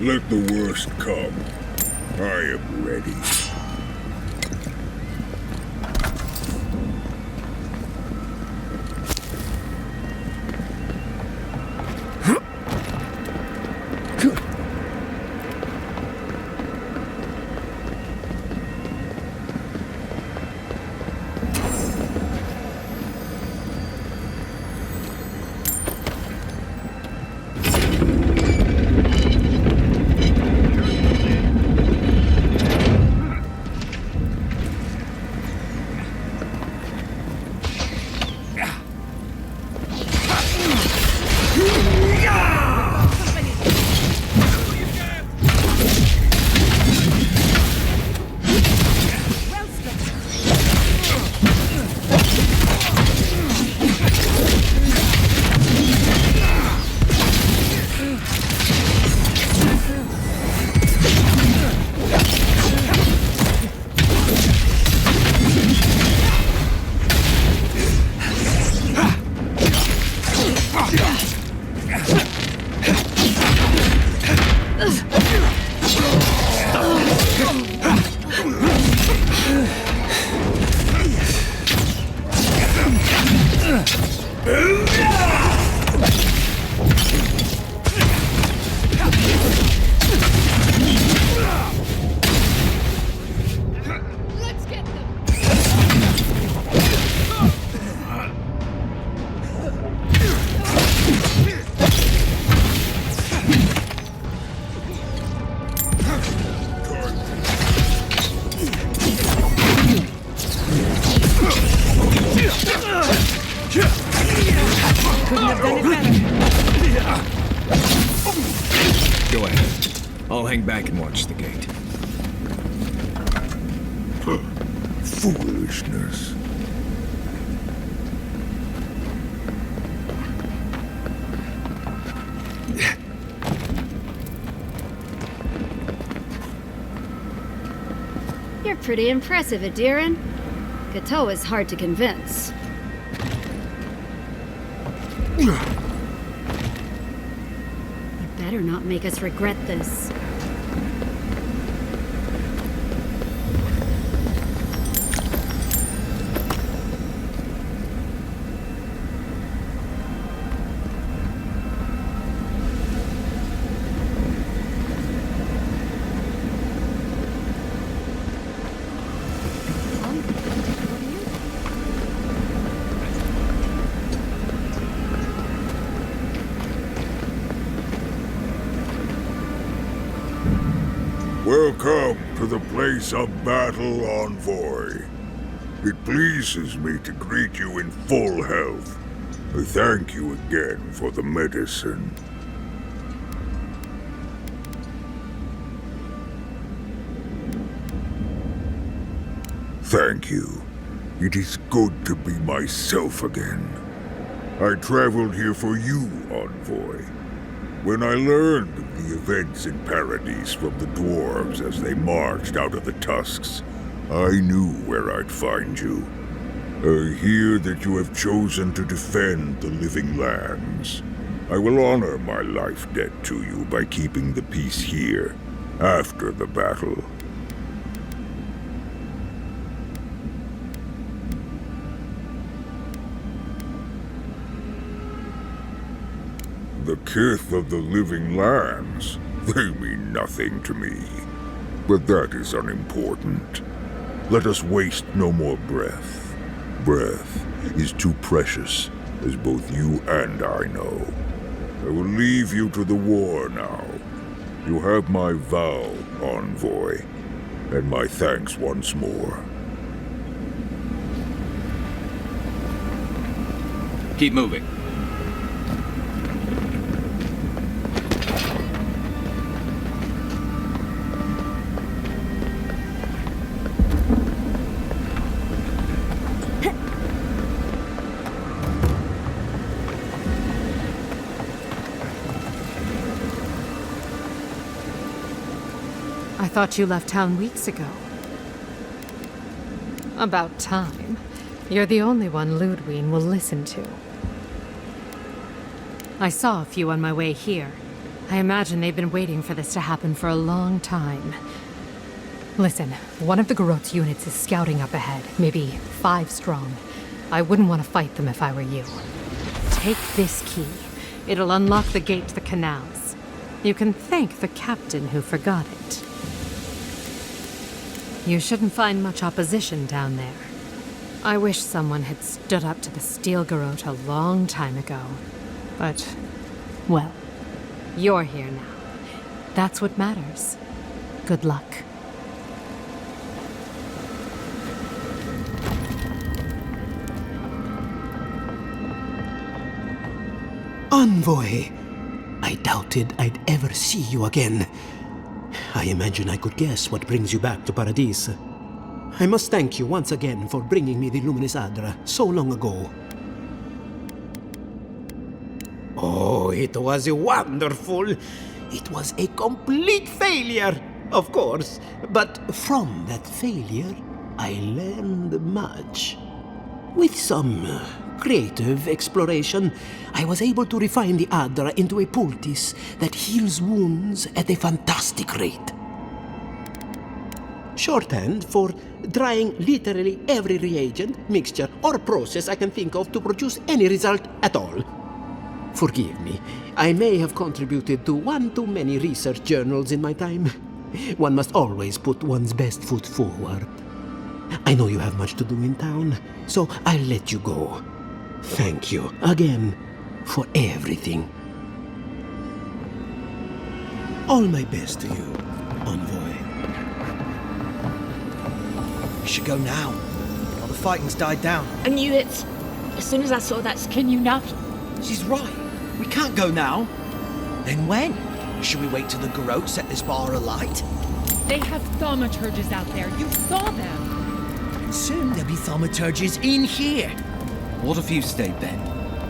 Let the worst come. I am ready. Go ahead. I'll hang back and watch the gate. Foolishness. You're pretty impressive, Adiran. Gateau is hard to convince. You better not make us regret this. Welcome to the place of battle, Envoy. It pleases me to greet you in full health. I thank you again for the medicine. Thank you. It is good to be myself again. I traveled here for you, Envoy. When I learned of the events in Paradise from the dwarves as they marched out of the tusks, I knew where I'd find you. I hear that you have chosen to defend the living lands. I will honor my life debt to you by keeping the peace here, after the battle. the kith of the living lands, they mean nothing to me. But that is unimportant. Let us waste no more breath. Breath is too precious, as both you and I know. I will leave you to the war now. You have my vow, envoy, and my thanks once more. Keep moving. I thought you left town weeks ago. About time. You're the only one Ludwig will listen to. I saw a few on my way here. I imagine they've been waiting for this to happen for a long time. Listen, one of the Garot's units is scouting up ahead, maybe 5 strong. I wouldn't want to fight them if I were you. Take this key. It'll unlock the gate to the canals. You can thank the captain who forgot it. You shouldn't find much opposition down there. I wish someone had stood up to the Steel Garot a long time ago. But, well, you're here now. That's what matters. Good luck. Envoy! I doubted I'd ever see you again. I imagine I could guess what brings you back to Paradis. I must thank you once again for bringing me the Luminous Adra so long ago. Oh, it was wonderful. It was a complete failure, of course. But from that failure, I learned much. With some creative exploration, I was able to refine the Adra into a poultice that heals wounds at a fantastic rate. Shorthand for drying literally every reagent, mixture, or process I can think of to produce any result at all. Forgive me, I may have contributed to one too many research journals in my time. One must always put one's best foot forward. I know you have much to do in town, so I'll let you go. Thank you again for everything. All my best to you, Envoy. We should go now, while the fighting's died down. I knew it. As soon as I saw that, can you not? She's right. We can't go now. Then when? Should we wait till the Garot set this bar alight? They have thaumaturges out there. You saw them. And soon there'll be thaumaturges in here. What if you stayed then?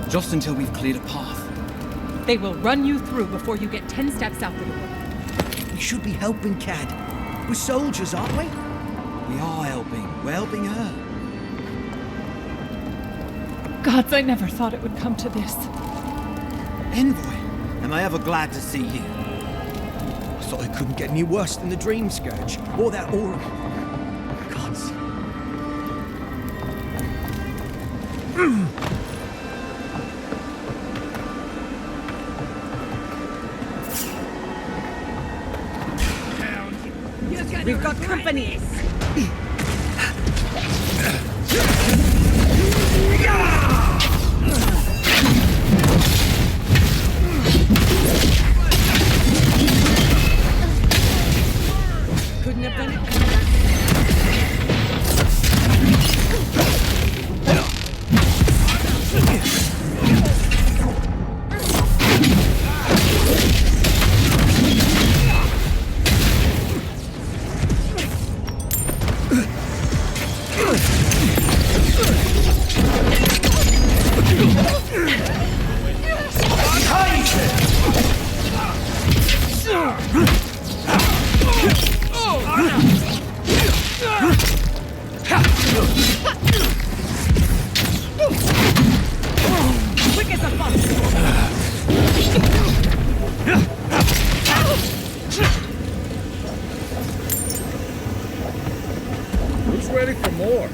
Just until we've cleared a path. They will run you through before you get 10 steps out the door. We should be helping Cad. We're soldiers, aren't we? We are helping. We're helping her. Gods, I never thought it would come to this. Envoy, am I ever glad to see you? I thought it couldn't get any worse than the Dream Scourge, or that aura. Gods. We've got company. Couldn't have done it. Quick as a fox. Who's ready for more?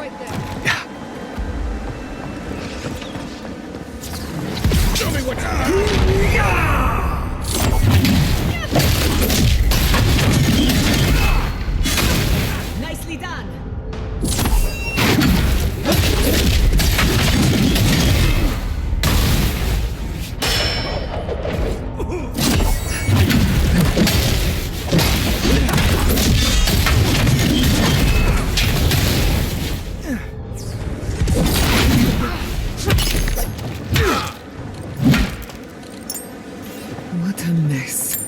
right there. Show me what Nicely done. What a mess.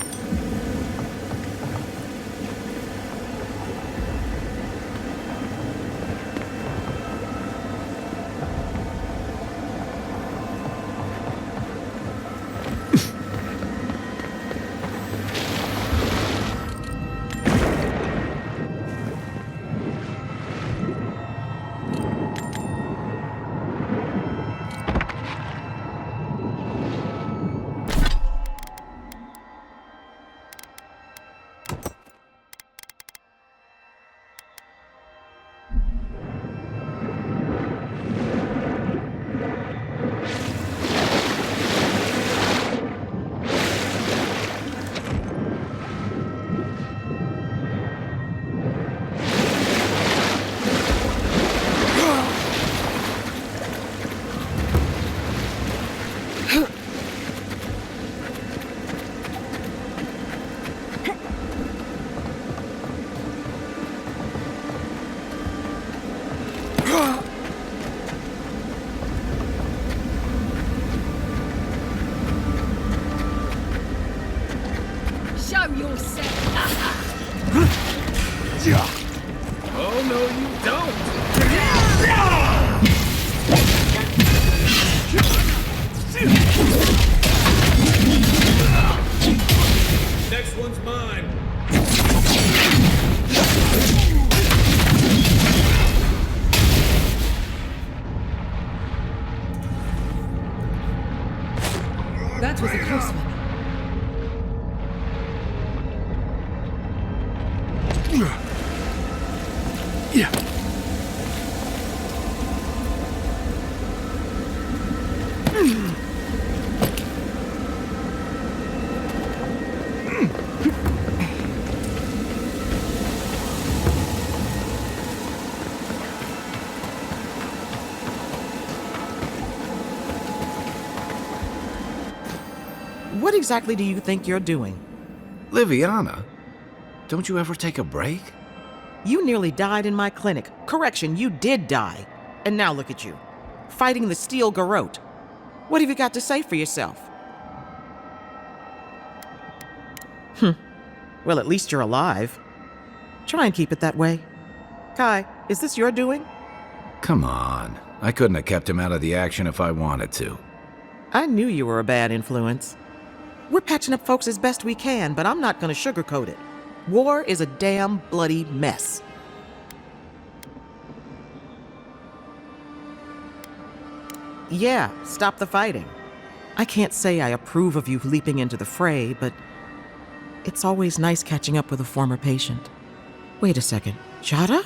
Show yourself. Oh, no, you don't! Next one's mine. That was a close one. Yeah. What exactly do you think you're doing? Liviana, don't you ever take a break? You nearly died in my clinic. Correction, you did die. And now look at you, fighting the steel garrote. What have you got to say for yourself? Well, at least you're alive. Try and keep it that way. Kai, is this your doing? Come on. I couldn't have kept him out of the action if I wanted to. I knew you were a bad influence. We're patching up folks as best we can, but I'm not going to sugarcoat it. War is a damn bloody mess. Yeah, stop the fighting. I can't say I approve of you leaping into the fray, but it's always nice catching up with a former patient. Wait a second. Jada?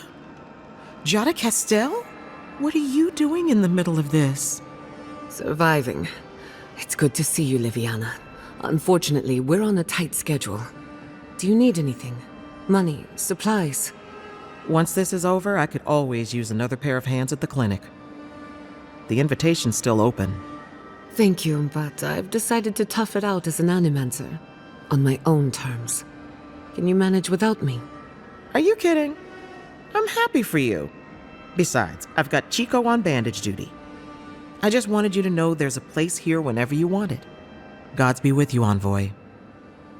Jada Castell? What are you doing in the middle of this? Surviving. It's good to see you, Liviana. Unfortunately, we're on a tight schedule. Do you need anything? Money? Supplies? Once this is over, I could always use another pair of hands at the clinic. The invitation's still open. Thank you, but I've decided to tough it out as an animancer. On my own terms. Can you manage without me? Are you kidding? I'm happy for you. Besides, I've got Chico on bandage duty. I just wanted you to know there's a place here whenever you want it. Gods be with you, Envoy.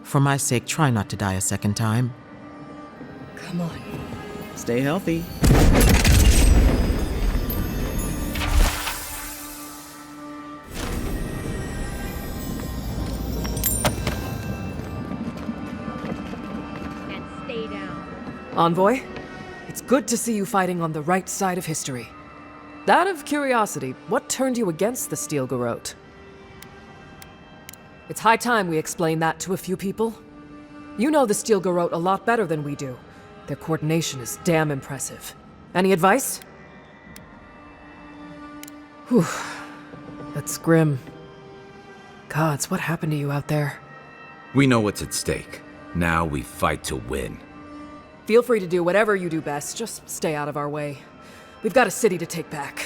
For my sake, try not to die a second time. Come on. Stay healthy. And stay down. Envoy, it's good to see you fighting on the right side of history. Out of curiosity, what turned you against the Steel Garrote? It's high time we explain that to a few people. You know the Steel Garrote a lot better than we do. Their coordination is damn impressive. Any advice? Whew. That's grim. Gods, what happened to you out there? We know what's at stake. Now we fight to win. Feel free to do whatever you do best. Just stay out of our way. We've got a city to take back.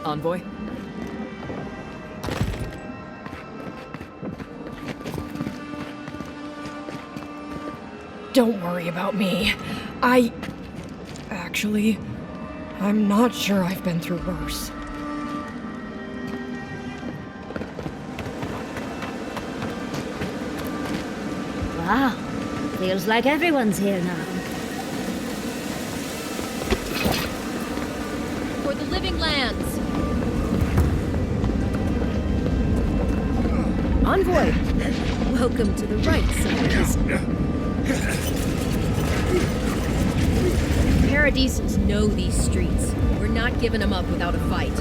Envoy? Don't worry about me. Actually, I'm not sure I've been through worse. Wow. Feels like everyone's here now. For the living lands. Envoy, welcome to the right side of history. Paradisans know these streets. We're not giving them up without a fight.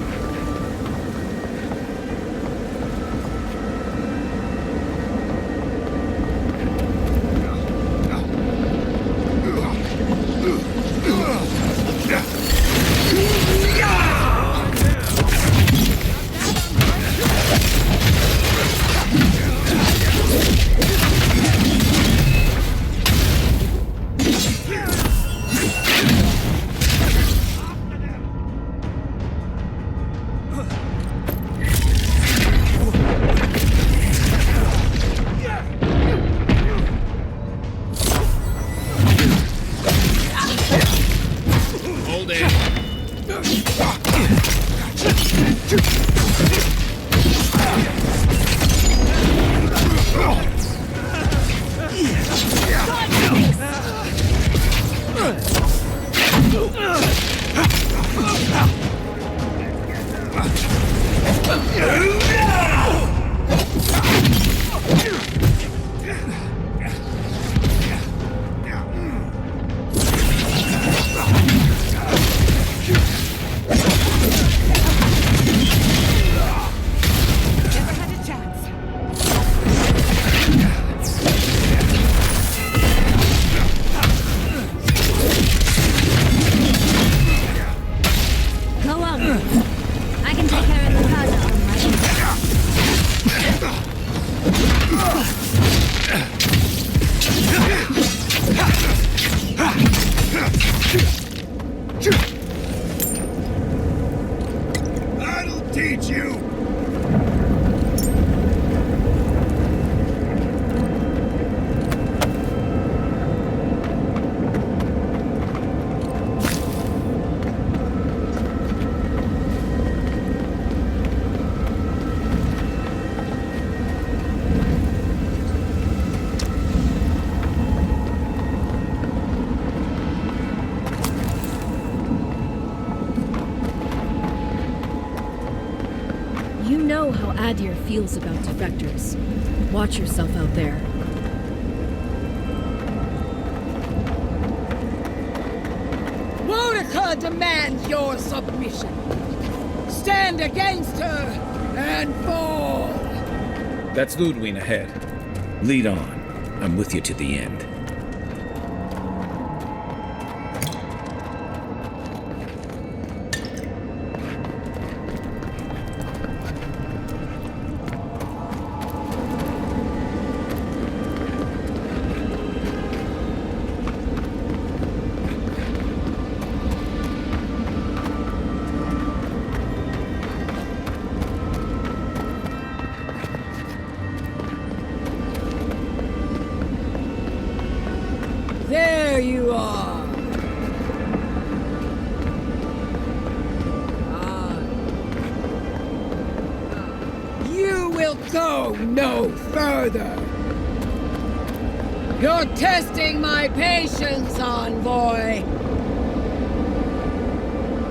Adir feels about defectors. Watch yourself out there. Boudica demands your submission. Stand against her and fall. That's Ludwig ahead. Lead on. I'm with you to the end. There you are. You will go no further. You're testing my patience, Envoy.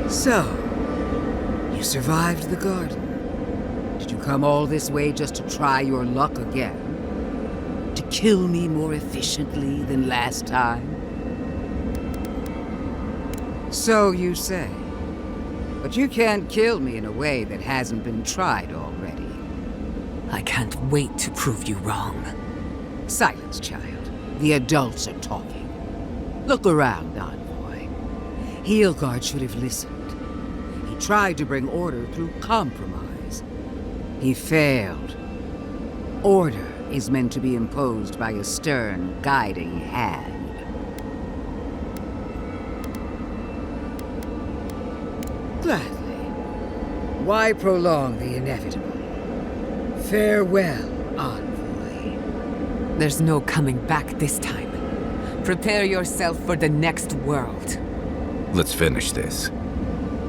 So, you survived the garden. Did you come all this way just to try your luck again? To kill me more efficiently than last time? So you say. But you can't kill me in a way that hasn't been tried already. I can't wait to prove you wrong. Silence, child. The adults are talking. Look around, Envoy. Heelguard should have listened. He tried to bring order through compromise. He failed. Order is meant to be imposed by a stern, guiding hand. Gladly. Why prolong the inevitable? Farewell, envoy. There's no coming back this time. Prepare yourself for the next world. Let's finish this.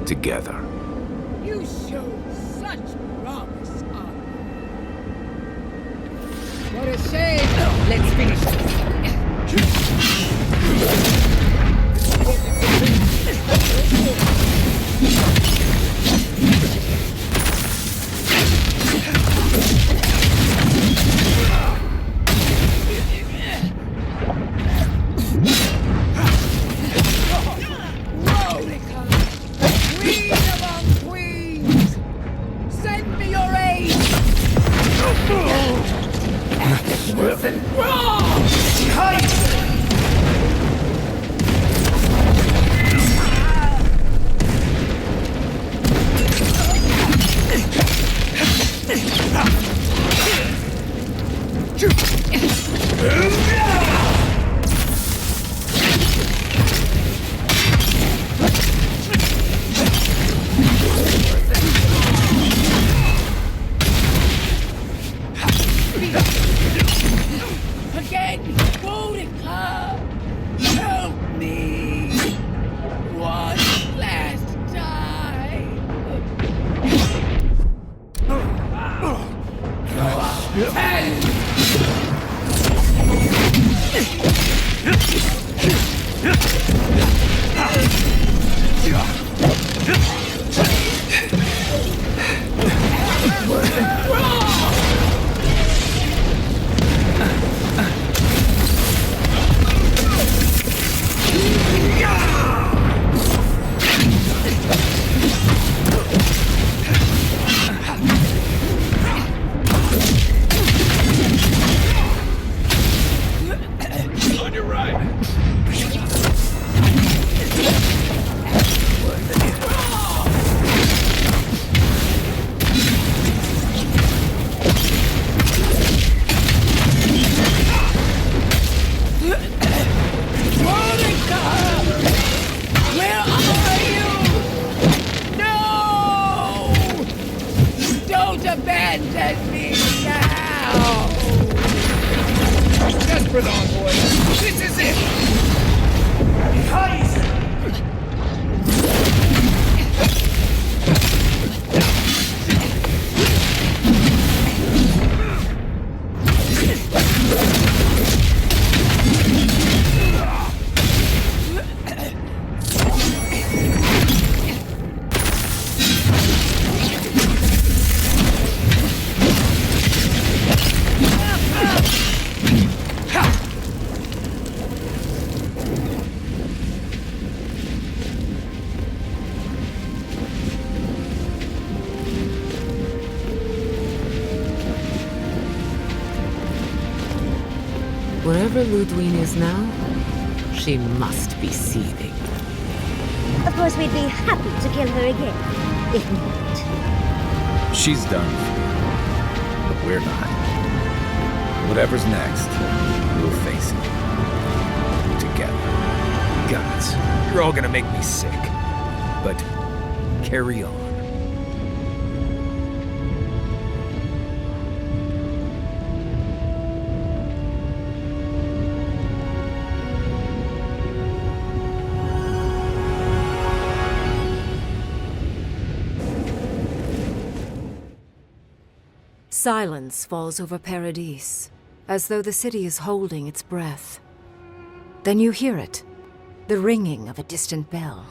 Together. You showed such promise, Envoy. What a shame. Let's finish Queen among queens! Send me your aid! Again, Boudica! Help me! One last time! On your right! Boudica! Where are you? No! Don't abandon me now! Desperate envoy! This is it! Wherever Ludwig is now, she must be seething. Of course, we'd be happy to kill her again, if needed. She's done. But we're not. Whatever's next, we'll face it. Together. Gods, you're all gonna make me sick. But carry on. Silence falls over Paradise, as though the city is holding its breath. Then you hear it, the ringing of a distant bell,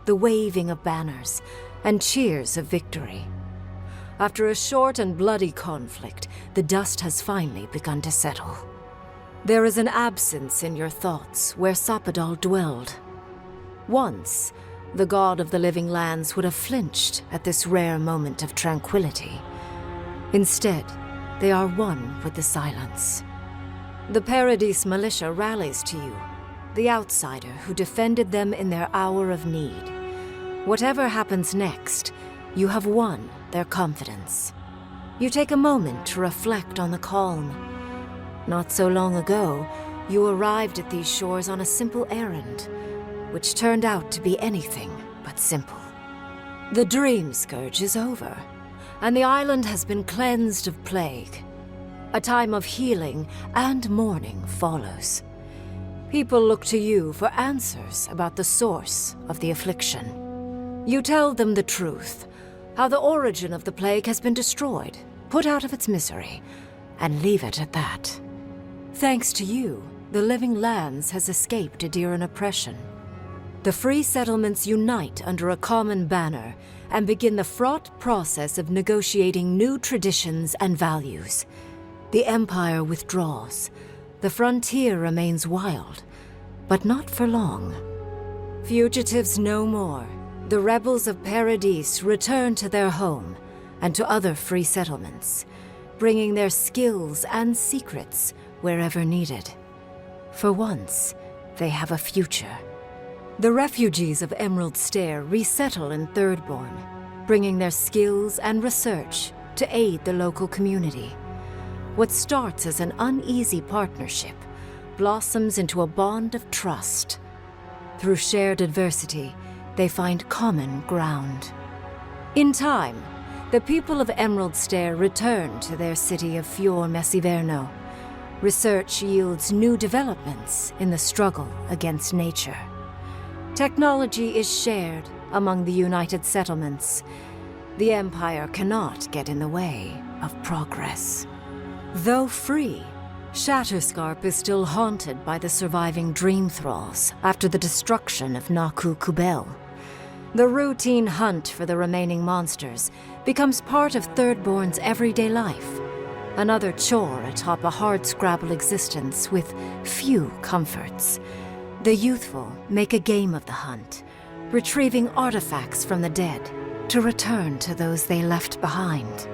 the waving of banners, and cheers of victory. After a short and bloody conflict, the dust has finally begun to settle. There is an absence in your thoughts where Sapadal dwelled. Once, the god of the living lands would have flinched at this rare moment of tranquility. Instead, they are one with the silence. The Paradise militia rallies to you, the outsider who defended them in their hour of need. Whatever happens next, you have won their confidence. You take a moment to reflect on the calm. Not so long ago, you arrived at these shores on a simple errand, which turned out to be anything but simple. The Dream Scourge is over, and the island has been cleansed of plague. A time of healing and mourning follows. People look to you for answers about the source of the affliction. You tell them the truth, how the origin of the plague has been destroyed, put out of its misery, and leave it at that. Thanks to you, the Living Lands has escaped Adiran oppression. The free settlements unite under a common banner and begin the fraught process of negotiating new traditions and values. The Empire withdraws. The frontier remains wild, but not for long. Fugitives no more. The rebels of Paradis return to their home and to other free settlements, bringing their skills and secrets wherever needed. For once, they have a future. The refugees of Emerald Stair resettle in Thirdborn, bringing their skills and research to aid the local community. What starts as an uneasy partnership blossoms into a bond of trust. Through shared adversity, they find common ground. In time, the people of Emerald Stair return to their city of Fior Messiverno. Research yields new developments in the struggle against nature. Technology is shared among the united settlements. The Empire cannot get in the way of progress. Though free, Shatterscarp is still haunted by the surviving Dream Thralls after the destruction of Naku Kubel. The routine hunt for the remaining monsters becomes part of Thirdborn's everyday life, another chore atop a hardscrabble existence with few comforts. The youthful make a game of the hunt, retrieving artifacts from the dead to return to those they left behind.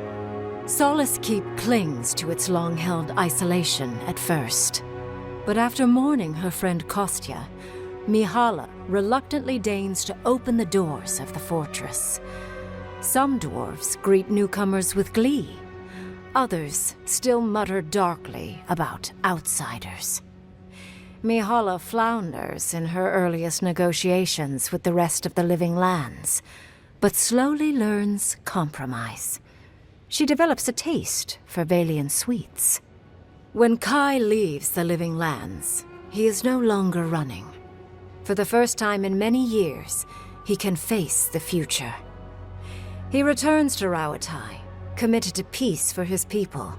Solace Keep clings to its long-held isolation at first. But after mourning her friend Kostya, Mihala reluctantly deigns to open the doors of the fortress. Some dwarves greet newcomers with glee. Others still mutter darkly about outsiders. Mihala flounders in her earliest negotiations with the rest of the Living Lands, but slowly learns compromise. She develops a taste for Valian sweets. When Kai leaves the Living Lands, he is no longer running. For the first time in many years, he can face the future. He returns to Rauatai, committed to peace for his people,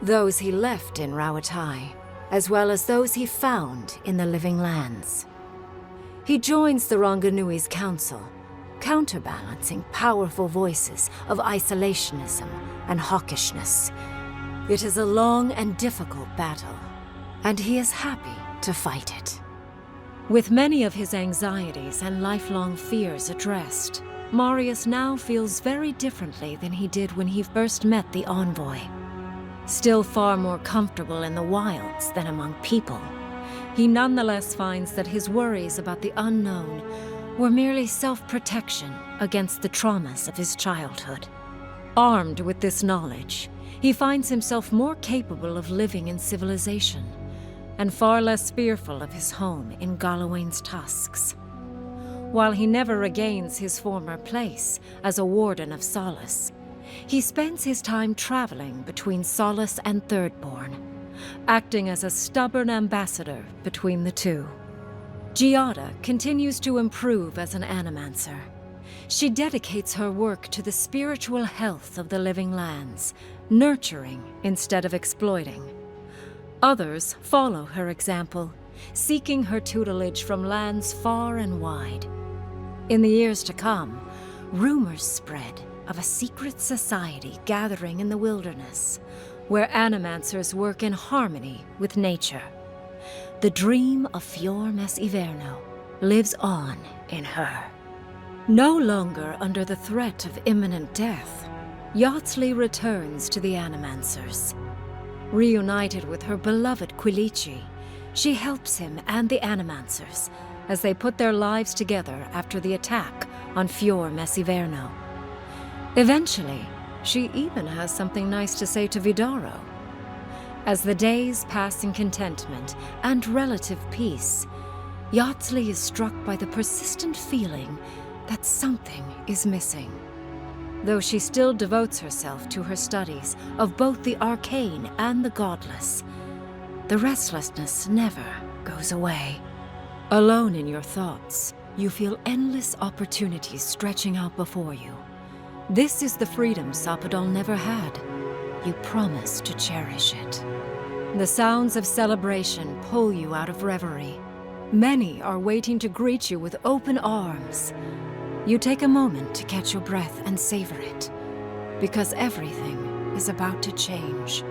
those he left in Rauatai, as well as those he found in the Living Lands. He joins the Ranganui's council, counterbalancing powerful voices of isolationism and hawkishness. It is a long and difficult battle, and he is happy to fight it. With many of his anxieties and lifelong fears addressed, Marius now feels very differently than he did when he first met the envoy. Still far more comfortable in the wilds than among people, he nonetheless finds that his worries about the unknown were merely self-protection against the traumas of his childhood. Armed with this knowledge, he finds himself more capable of living in civilization, and far less fearful of his home in Galawain's tusks. While he never regains his former place as a warden of Solace, he spends his time traveling between Solace and Thirdborn, acting as a stubborn ambassador between the two. Giada continues to improve as an animancer. She dedicates her work to the spiritual health of the Living Lands, nurturing instead of exploiting. Others follow her example, seeking her tutelage from lands far and wide. In the years to come, rumors spread of a secret society gathering in the wilderness, where animancers work in harmony with nature. The dream of Fior Messiverno lives on in her. No longer under the threat of imminent death, Yachtley returns to the Animancers. Reunited with her beloved Quilici, she helps him and the Animancers as they put their lives together after the attack on Fior Messiverno. Eventually, she even has something nice to say to Vidaro. As the days pass in contentment and relative peace, Yardsley is struck by the persistent feeling that something is missing. Though she still devotes herself to her studies of both the arcane and the godless, the restlessness never goes away. Alone in your thoughts, you feel endless opportunities stretching out before you. This is the freedom Sapadol never had. You promise to cherish it. The sounds of celebration pull you out of reverie. Many are waiting to greet you with open arms. You take a moment to catch your breath and savor it, because everything is about to change.